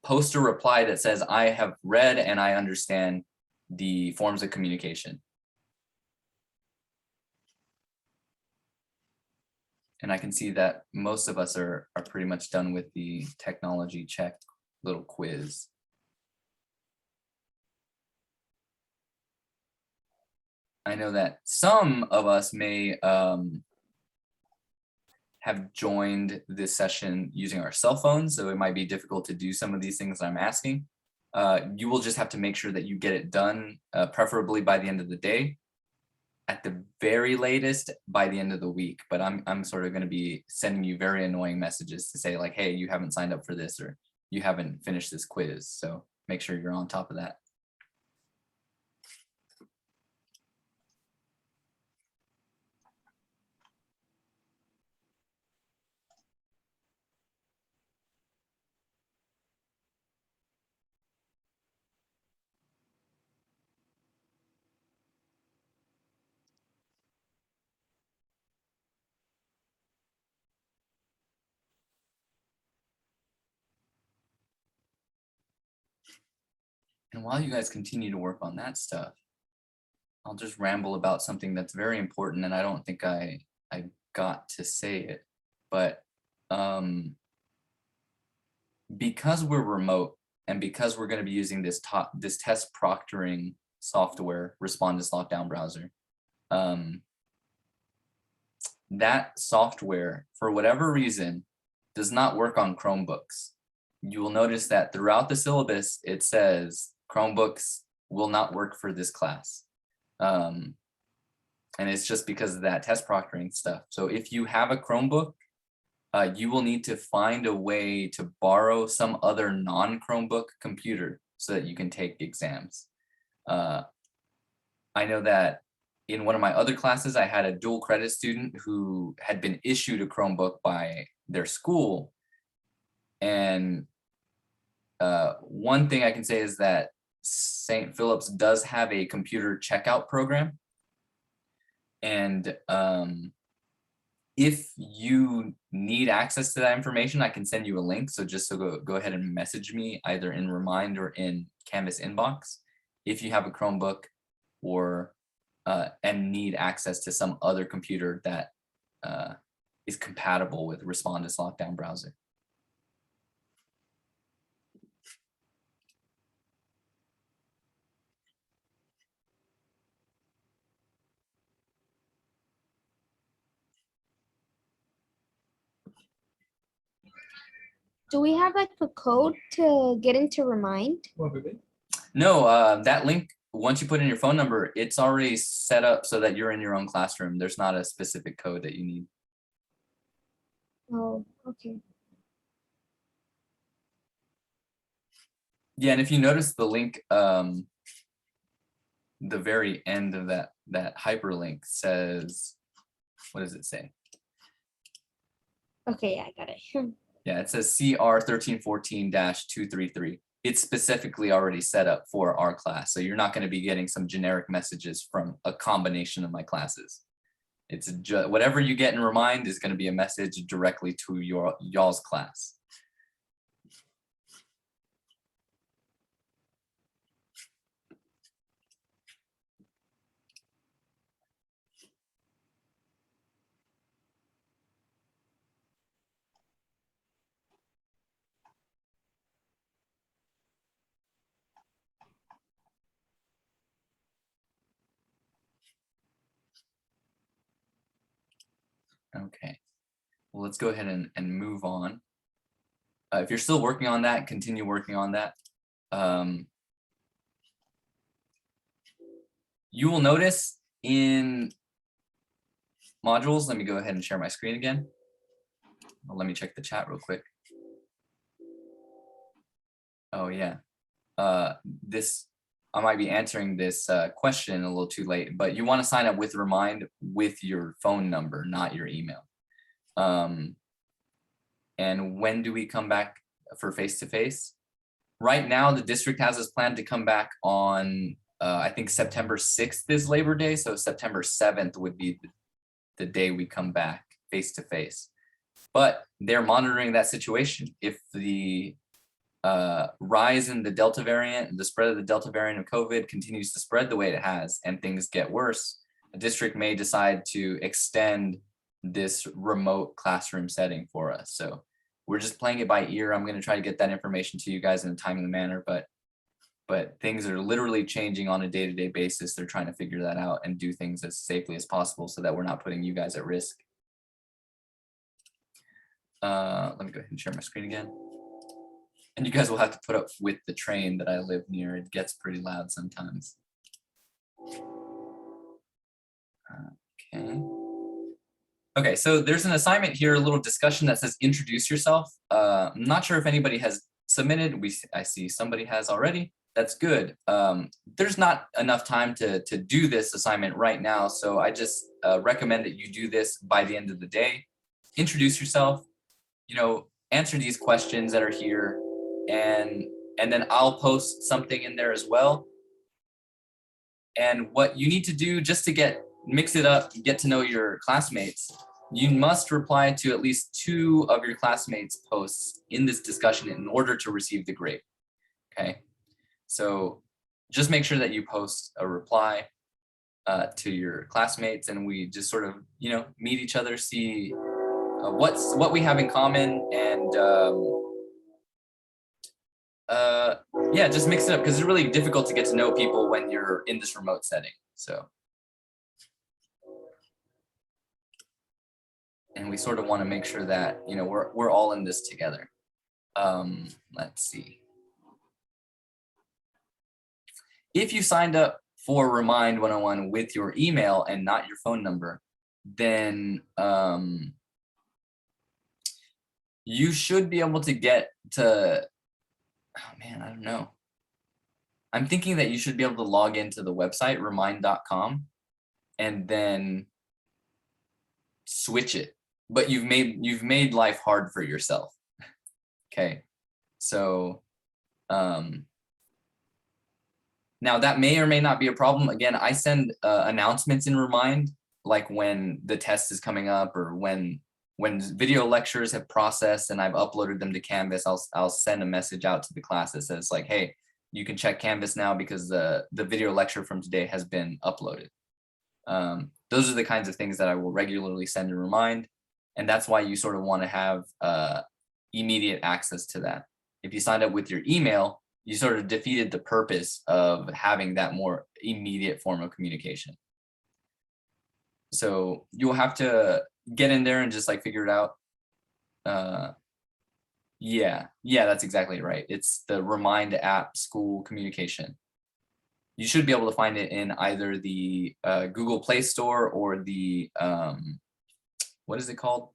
post a reply that says, I have read and I understand the forms of communication. And I can see that most of us are pretty much done with the technology check little quiz. I know that some of us may have joined this session using our cell phones, so it might be difficult to do some of these things I'm asking. You will just have to make sure that you get it done, preferably by the end of the day, at the very latest by the end of the week. But I'm sort of going to be sending you very annoying messages to say like, hey, you haven't signed up for this, or you haven't finished this quiz. So make sure you're on top of that. And while you guys continue to work on that stuff, I'll just ramble about something that's very important, and I don't think I got to say it, but because we're remote and because we're going to be using this test proctoring software, Respondus Lockdown Browser, that software, for whatever reason, does not work on Chromebooks. You will notice that throughout the syllabus, it says Chromebooks will not work for this class. And it's just because of that test proctoring stuff. So if you have a Chromebook, you will need to find a way to borrow some other non-Chromebook computer so that you can take exams. I know that in one of my other classes, I had a dual credit student who had been issued a Chromebook by their school. And one thing I can say is that St. Philip's does have a computer checkout program. And if you need access to that information, I can send you a link. So go ahead and message me either in Remind or in Canvas inbox if you have a Chromebook or and need access to some other computer that is compatible with Respondus Lockdown Browser. Do we have like a code to get into Remind? No, that link, once you put in your phone number, it's already set up so that you're in your own classroom. There's not a specific code that you need. Oh, okay. Yeah, and if you notice the link, the very end of that hyperlink says, what does it say? Okay, I got it. Yeah, it says CR 1314-233. It's specifically already set up for our class. So you're not going to be getting some generic messages from a combination of my classes. It's just whatever you get in Remind is going to be a message directly to y'all's class. Okay, well, let's go ahead and move on. If you're still working on that, continue working on that. You will notice in modules, let me go ahead and share my screen again. Well, let me check the chat real quick. Oh yeah, this, I might be answering this question a little too late, but you want to sign up with Remind with your phone number, not your email. And when do we come back for face-to-face? Right now, the district has us planned to come back on, I think September 6th is Labor Day, so September 7th would be the day we come back face-to-face. But they're monitoring that situation. If the rise in the Delta variant, the spread of the Delta variant of COVID continues to spread the way it has and things get worse, the district may decide to extend this remote classroom setting for us. So we're just playing it by ear. I'm going to try to get that information to you guys in a timely manner, but things are literally changing on a day-to-day basis. They're trying to figure that out and do things as safely as possible so that we're not putting you guys at risk. Let me go ahead and share my screen again. And you guys will have to put up with the train that I live near. It gets pretty loud sometimes. Okay. Okay, so there's an assignment here, a little discussion that says introduce yourself. I'm not sure if anybody has submitted. I see somebody has already. That's good. There's not enough time to do this assignment right now, so I just recommend that you do this by the end of the day. Introduce yourself, you know, answer these questions that are here, and then I'll post something in there as well. And what you need to do just to mix it up, get to know your classmates, you must reply to at least 2 of your classmates' posts in this discussion in order to receive the grade. Okay, so just make sure that you post a reply to your classmates, and we just sort of, you know, meet each other, see what we have in common, and yeah, just mix it up because it's really difficult to get to know people when you're in this remote setting. So, and we sort of want to make sure that, you know, we're all in this together. Let's see. If you signed up for Remind 101 with your email and not your phone number, then you should be able to get to, oh man, I don't know. I'm thinking that you should be able to log into the website remind.com and then switch it, but you've made life hard for yourself. Okay, so now that may or may not be a problem. Again, I send announcements in Remind, like when the test is coming up or when video lectures have processed and I've uploaded them to Canvas, I'll send a message out to the class that says like, hey, you can check Canvas now because the video lecture from today has been uploaded. Those are the kinds of things that I will regularly send and remind. And that's why you sort of want to have immediate access to that. If you signed up with your email, you sort of defeated the purpose of having that more immediate form of communication. So you'll have to get in there and just like figure it out. Yeah, that's exactly right. It's the Remind app school communication. You should be able to find it in either the Google Play Store or the, what is it called?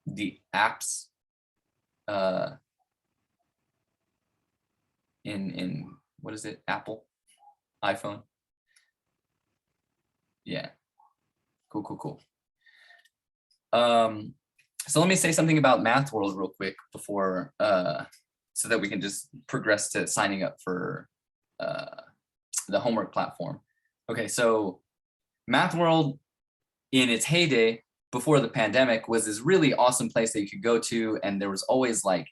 The apps in what is it? Apple, iPhone. Yeah, cool. So let me say something about Math World real quick before, so that we can just progress to signing up for the homework platform. Okay, so Math World in its heyday before the pandemic was this really awesome place that you could go to, and there was always like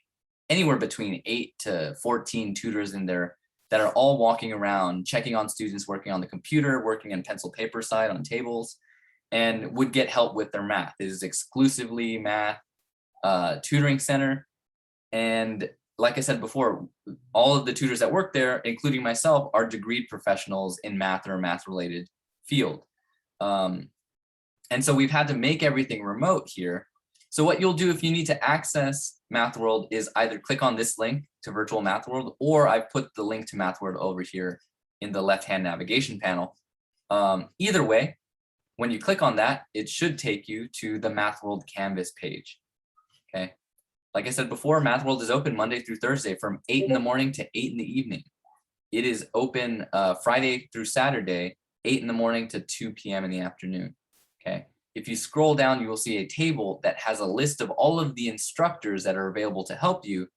anywhere between 8 to 14 tutors in there that are all walking around, checking on students, working on the computer, working in pencil paper side on tables, and would get help with their math. It is exclusively math tutoring center. And like I said before, all of the tutors that work there, including myself, are degreed professionals in math or a math related field. And so we've had to make everything remote here. So what you'll do if you need to access MathWorld is either click on this link to Virtual MathWorld, or I've put the link to MathWorld over here in the left-hand navigation panel. Either way, when you click on that, it should take you to the MathWorld Canvas page. Okay. Like I said before, MathWorld is open Monday through Thursday from 8 in the morning to 8 in the evening. It is open Friday through Saturday, 8 in the morning to 2 p.m. in the afternoon. Okay. If you scroll down, you will see a table that has a list of all of the instructors that are available to help you.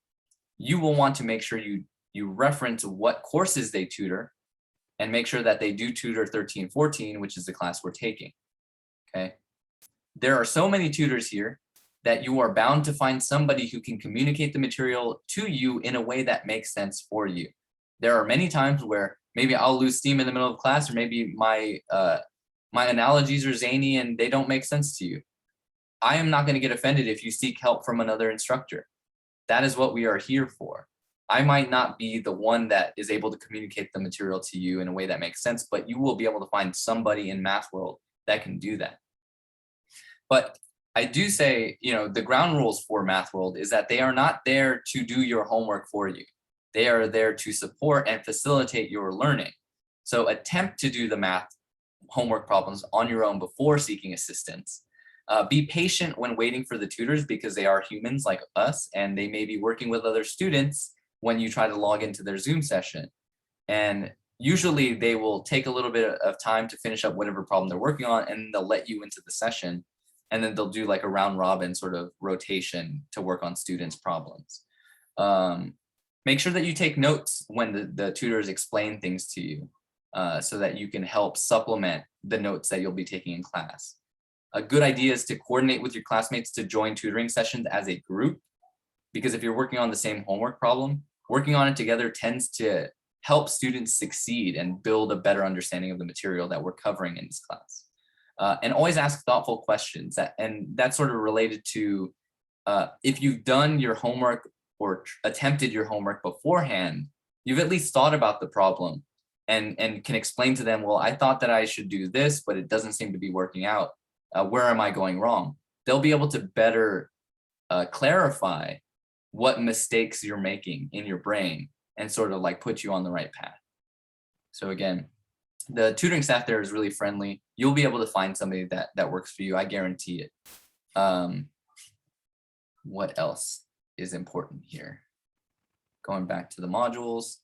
You will want to make sure you reference what courses they tutor and make sure that they do tutor 1314, which is the class we're taking. Okay. There are so many tutors here that you are bound to find somebody who can communicate the material to you in a way that makes sense for you. There are many times where maybe I'll lose steam in the middle of class, or maybe my analogies are zany and they don't make sense to you. I am not going to get offended if you seek help from another instructor. That is what we are here for. I might not be the one that is able to communicate the material to you in a way that makes sense, but you will be able to find somebody in MathWorld that can do that. But I do say, the ground rules for MathWorld is that they are not there to do your homework for you. They are there to support and facilitate your learning. So attempt to do the math homework problems on your own before seeking assistance. Be patient when waiting for the tutors, because they are humans like us, and they may be working with other students when you try to log into their Zoom session. And usually they will take a little bit of time to finish up whatever problem they're working on, and they'll let you into the session. And then they'll do like a round robin sort of rotation to work on students' problems. Make sure that you take notes when the tutors explain things to you, so that you can help supplement the notes that you'll be taking in class. A good idea is to coordinate with your classmates to join tutoring sessions as a group, because if you're working on the same homework problem, working on it together tends to help students succeed and build a better understanding of the material that we're covering in this class. And always ask thoughtful questions. And that's sort of related to if you've done your homework or attempted your homework beforehand, you've at least thought about the problem and can explain to them, well, I thought that I should do this, but it doesn't seem to be working out. Where am I going wrong? They'll be able to better clarify what mistakes you're making in your brain and sort of like put you on the right path. So again, the tutoring staff there is really friendly. You'll be able to find somebody that works for you. I guarantee it. What else is important here? Going back to the modules.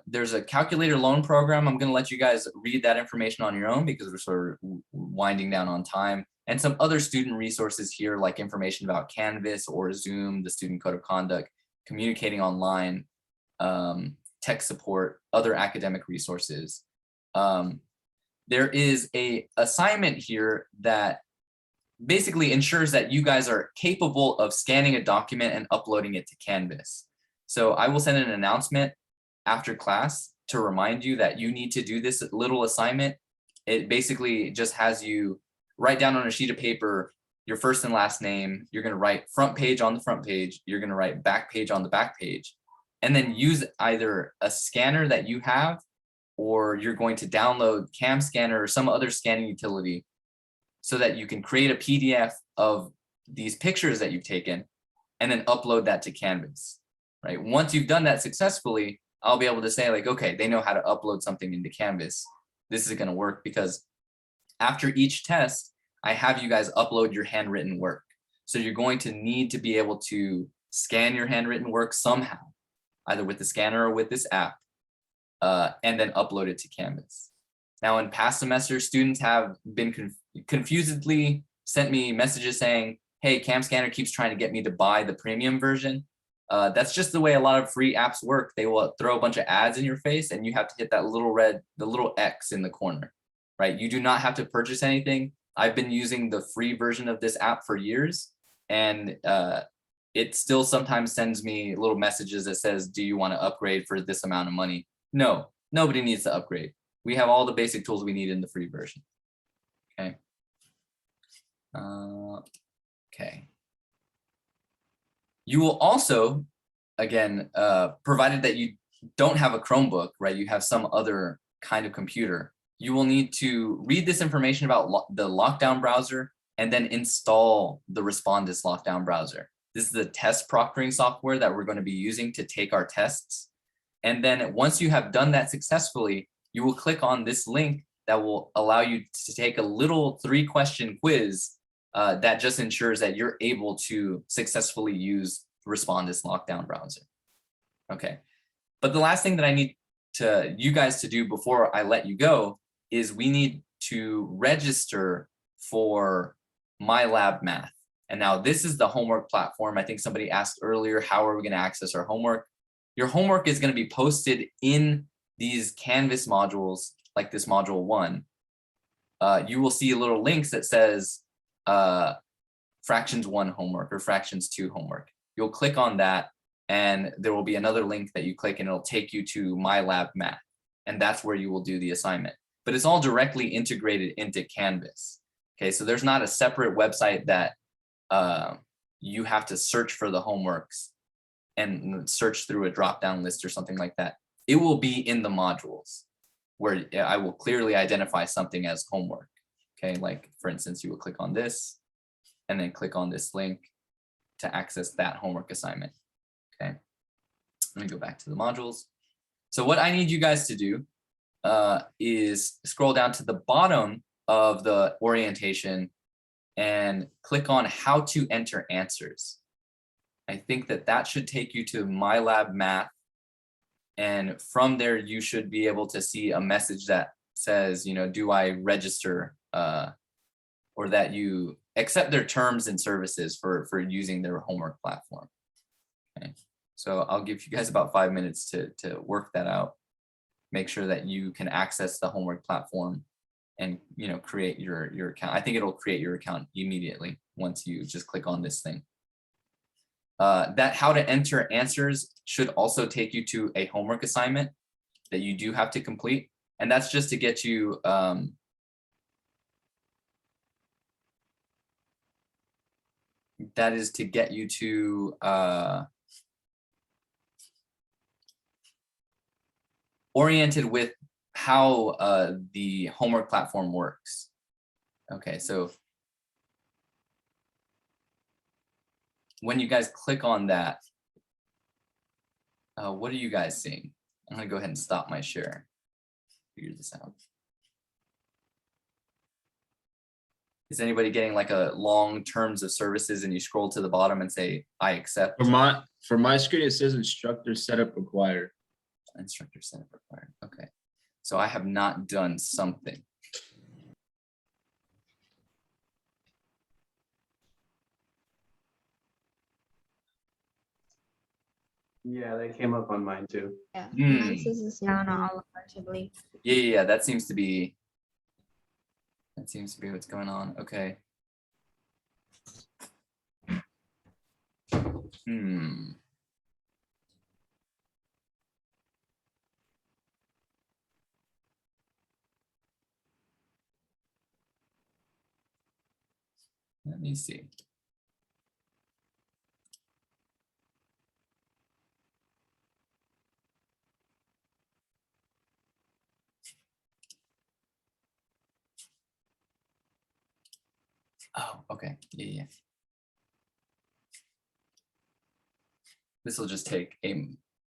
There's a calculator loan program. I'm going to let you guys read that information on your own because we're sort of winding down on time. And some other student resources here, like information about Canvas or Zoom, the student code of conduct, communicating online, tech support, other academic resources. There is a assignment here that basically ensures that you guys are capable of scanning a document and uploading it to Canvas. So I will send an announcement after class to remind you that you need to do this little assignment. It basically just has you write down on a sheet of paper your first and last name. You're going to write front page on the front page. You're going to write back page on the back page, and then use either a scanner that you have, or you're going to download Cam Scanner or some other scanning utility so that you can create a PDF of these pictures that you've taken and then upload that to Canvas, right? Once you've done that successfully, I'll be able to say like, okay, they know how to upload something into Canvas. This is going to work, because after each test, I have you guys upload your handwritten work. So you're going to need to be able to scan your handwritten work somehow, either with the scanner or with this app, and then upload it to Canvas. Now, in past semesters, students have been confusedly sent me messages saying, hey, Cam Scanner keeps trying to get me to buy the premium version. That's just the way a lot of free apps work. They will throw a bunch of ads in your face and you have to hit that little the little X in the corner, right? You do not have to purchase anything. I've been using the free version of this app for years, and it still sometimes sends me little messages that says, do you want to upgrade for this amount of money? No, nobody needs to upgrade. We have all the basic tools we need in the free version. Okay. Okay. You will also, again, provided that you don't have a Chromebook, right? You have some other kind of computer. You will need to read this information about the lockdown browser and then install the Respondus lockdown browser. This is the test proctoring software that we're going to be using to take our tests. And then once you have done that successfully, you will click on this link that will allow you to take a little 3-question quiz that just ensures that you're able to successfully use Respondus lockdown browser. Okay, but the last thing that I need you guys to do before I let you go is we need to register for MyLab Math. And now this is the homework platform. I think somebody asked earlier, how are we going to access our homework? Your homework is going to be posted in these Canvas modules, like this module 1. You will see little links that says fractions 1 homework or fractions 2 homework. You'll click on that, and there will be another link that you click, and it'll take you to MyLab Math. And that's where you will do the assignment. But it's all directly integrated into Canvas. Okay, so there's not a separate website that you have to search for the homeworks and search through a drop-down list or something like that. It will be in the modules where I will clearly identify something as homework. Okay, like for instance, you will click on this and then click on this link to access that homework assignment. Okay, let me go back to the modules. So what I need you guys to do is scroll down to the bottom of the orientation and click on how to enter answers. I think that should take you to MyLab Math. And from there, you should be able to see a message that says, you know, do I register or that you accept their terms and services for using their homework platform. Okay, so I'll give you guys about 5 minutes to work that out. Make sure that you can access the homework platform and, you know, create your account. I think it'll create your account immediately once you just click on this thing. That how to enter answers should also take you to a homework assignment that you do have to complete. And that's just to get you that is to get you to oriented with how the homework platform works. Okay, so when you guys click on that, what are you guys seeing? I'm gonna go ahead and stop my share. Figure this out. Is anybody getting like a long terms of services and you scroll to the bottom and say, I accept? For my screen, it says instructor setup required. Instructor setup required. Okay. So I have not done something. Yeah, they came up on mine too. Yeah, Hmm. mine says the same on all of ours, I believe. Yeah, that seems to be what's going on. Okay. Let me see. Oh, okay. Yeah. This will just take a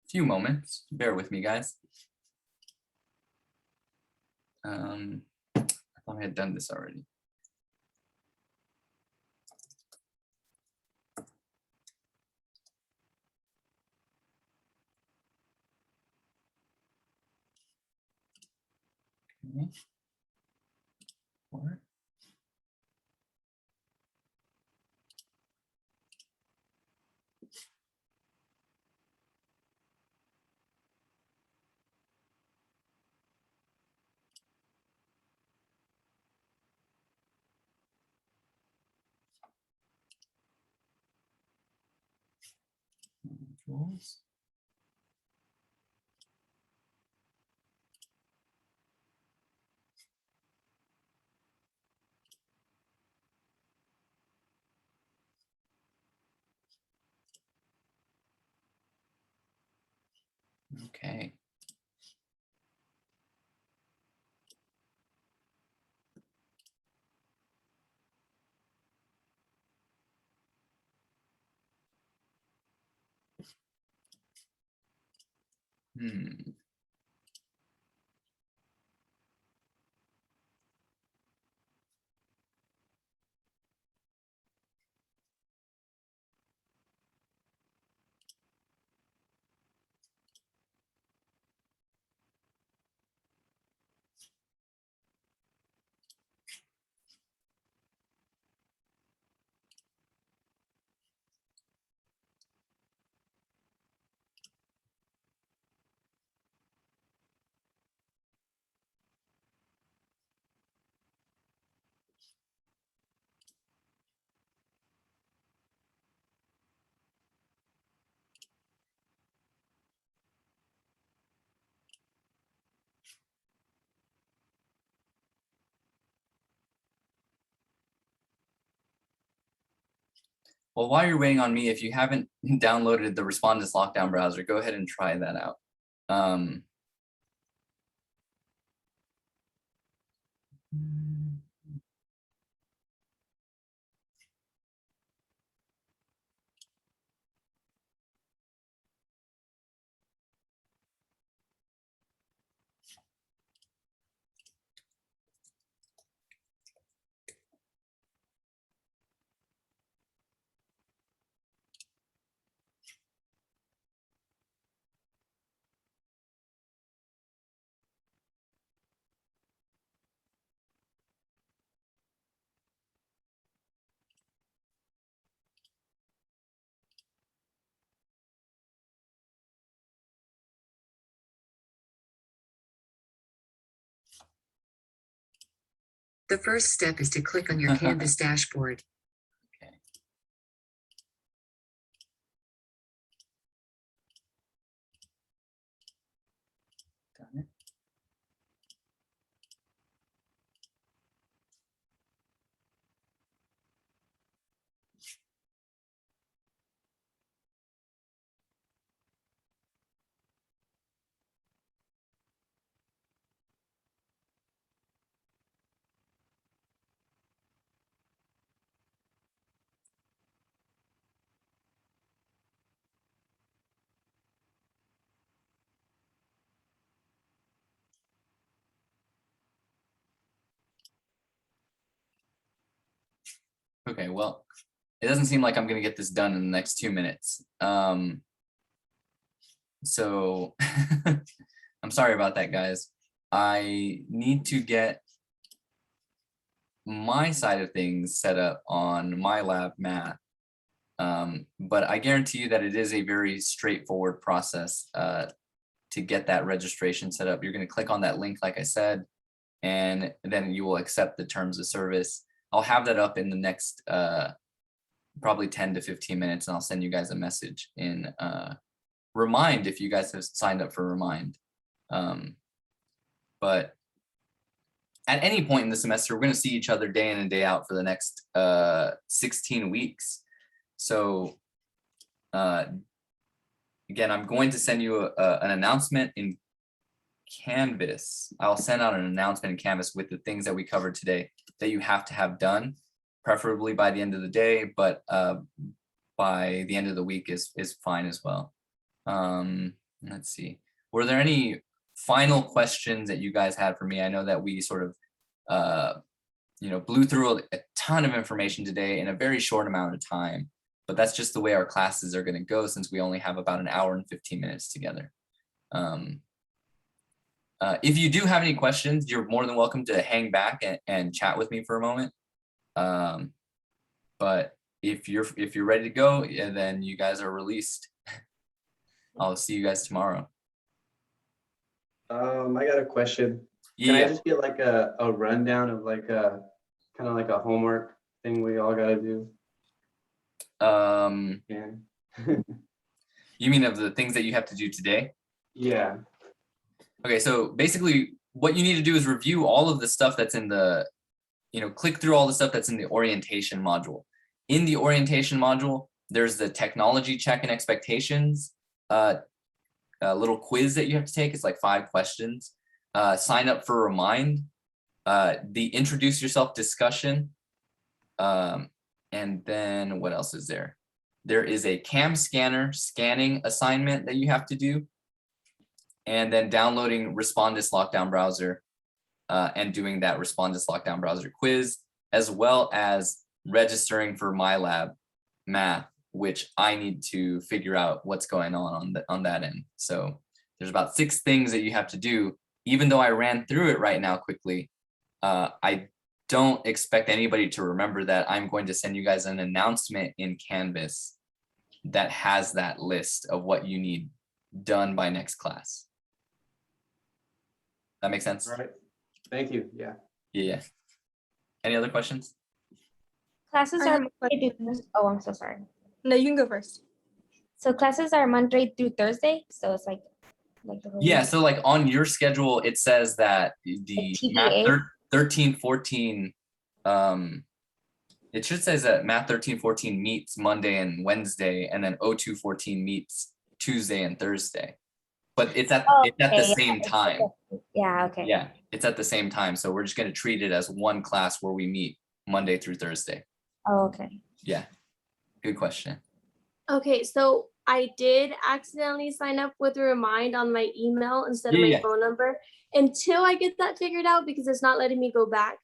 few moments. Bear with me, guys. I thought I had done this already. Okay. Or modules. Okay. Hmm. Well, while you're waiting on me, if you haven't downloaded the Respondus Lockdown browser, go ahead and try that out. Um, The first step is to click on your Canvas dashboard. okay. Got it. Okay, well, it doesn't seem like I'm gonna get this done in the next 2 minutes. So I'm sorry about that, guys. I need to get my side of things set up on MyLab Math. But I guarantee you that it is a very straightforward process to get that registration set up. You're gonna click on that link, like I said, and then you will accept the terms of service. I'll have that up in the next probably 10 to 15 minutes, and I'll send you guys a message in Remind if you guys have signed up for Remind. But at any point in the semester, we're going to see each other day in and day out for the next 16 weeks. So again, I'm going to send you an announcement in Canvas. I'll send out an announcement in Canvas with the things that we covered today that you have to have done, preferably by the end of the day, but by the end of the week is fine as well. Let's see. Were there any final questions that you guys had for me? I know that we sort of, blew through a ton of information today in a very short amount of time, but that's just the way our classes are going to go since we only have about an hour and 15 minutes together. If you do have any questions, you're more than welcome to hang back and chat with me for a moment. But if you're ready to go, yeah, then you guys are released. I'll see you guys tomorrow. I got a question. Can I Yeah, just get like a rundown of like a kind of like a homework thing we all gotta do? Yeah. you mean of the things that you have to do today? Yeah. Okay, so basically what you need to do is review all of the stuff that's in the, click through all the stuff that's in the orientation module. In the orientation module, there's the technology check and expectations, a little quiz that you have to take. It's like 5 questions. Sign up for Remind, the introduce yourself discussion, and then what else is there? There is a cam scanner scanning assignment that you have to do. and then downloading Respondus Lockdown Browser and doing that Respondus Lockdown Browser quiz, as well as registering for MyLab Math, which I need to figure out what's going on that end. So there's about 6 things that you have to do. Even though I ran through it right now quickly, I don't expect anybody to remember that. I'm going to send you guys an announcement in Canvas that has that list of what you need done by next class. That makes sense? All right. Thank you. Yeah. Yeah. Any other questions? Classes I are have a Monday through question. Oh, I'm so sorry. No, you can go first. So classes are Monday through Thursday, so it's like the whole Yeah, week. so like on your schedule, it says that the math TBA? 13, 14, it should say that math 13, 14 meets Monday and Wednesday, and then 02, 14 meets Tuesday and Thursday. But it's at Oh, the okay, yeah, same it's time. Yeah, okay. Yeah, it's at the same time. So we're just gonna treat it as one class where we meet Monday through Thursday. Oh, okay. Yeah, good question. Okay, so I did accidentally sign up with Remind on my email instead of my Yeah. phone number. Until I get that figured out, because it's not letting me go back.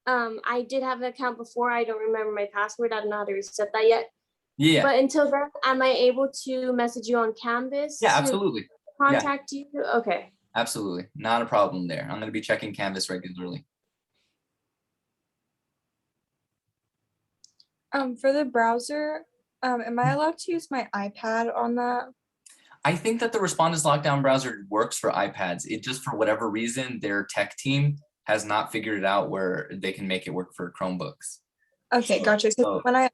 I did have an account before. I don't remember my password. I don't know how to reset that yet. Yeah, But until then, am I able to message you on Canvas? yeah, to absolutely. Contact you? Okay. Absolutely. Not a problem there. I'm gonna be checking Canvas regularly. For the browser, am I allowed to use my iPad on that? I think that the Respondus Lockdown Browser works for iPads. It just, for whatever reason, their tech team has not figured it out where they can make it work for Chromebooks. Okay, gotcha. 'Cause Oh. when I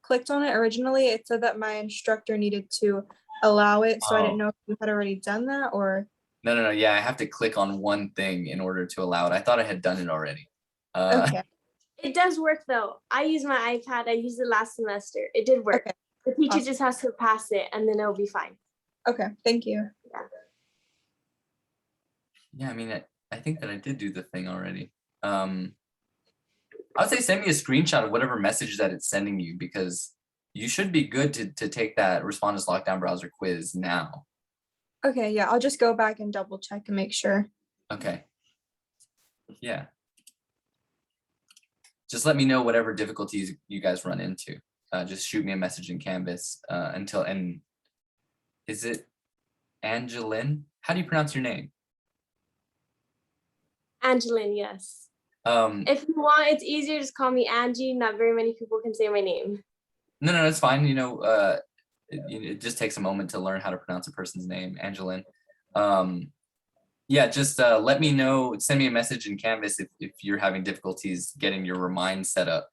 clicked on it originally, it said that my instructor needed to allow it, so I Oh. didn't know if you had already done that or. No. Yeah, I have to click on one thing in order to allow it. I thought I had done it already. Okay, It does work though. I use my iPad. I used it last semester. It did work. Okay. The teacher Awesome. just has to pass it and then it'll be fine. okay, thank you. Yeah, I mean, I think that I did do the thing already. I would say send me a screenshot of whatever message that it's sending you, because you should be good to take that Respondus Lockdown Browser quiz now. Okay, yeah, I'll just go back and double check and make sure. Okay. Yeah. Just let me know whatever difficulties you guys run into. Just shoot me a message in Canvas and is it Angeline? How do you pronounce your name? Angeline, yes. No, If you want, it's easier, just call me Angie. Not very many people can say my name. it's fine. It just takes a moment to learn how to pronounce a person's name, Angeline. Yeah, just let me know, send me a message in Canvas if you're having difficulties getting your Remind set up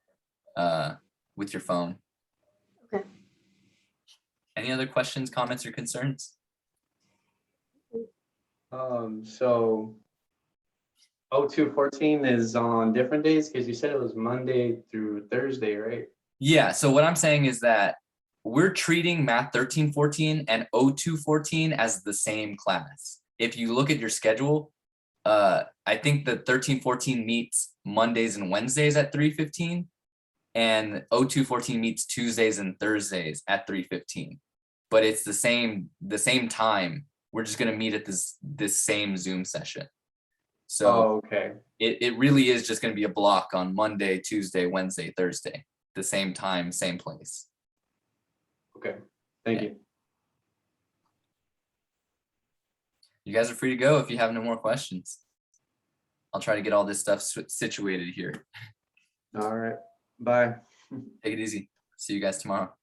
with your phone. Okay. Any other questions, comments, or concerns? So 0214 is on different days because you said it was Monday through Thursday, right? Yeah, so what I'm saying is that we're treating math 1314 and 0214 as the same class. If you look at your schedule, I think that 1314 meets Mondays and Wednesdays at 3:15, and 0214 meets Tuesdays and Thursdays at 3:15. But it's the same time. We're just gonna meet at this same Zoom session. So Oh, okay. it really is just gonna be a block on Monday, Tuesday, Wednesday, Thursday, the same time, same place. Okay. Thank Yeah. you. You guys are free to go if you have no more questions. I'll try to get all this stuff situated here. All right. Bye. Take it easy. See you guys tomorrow.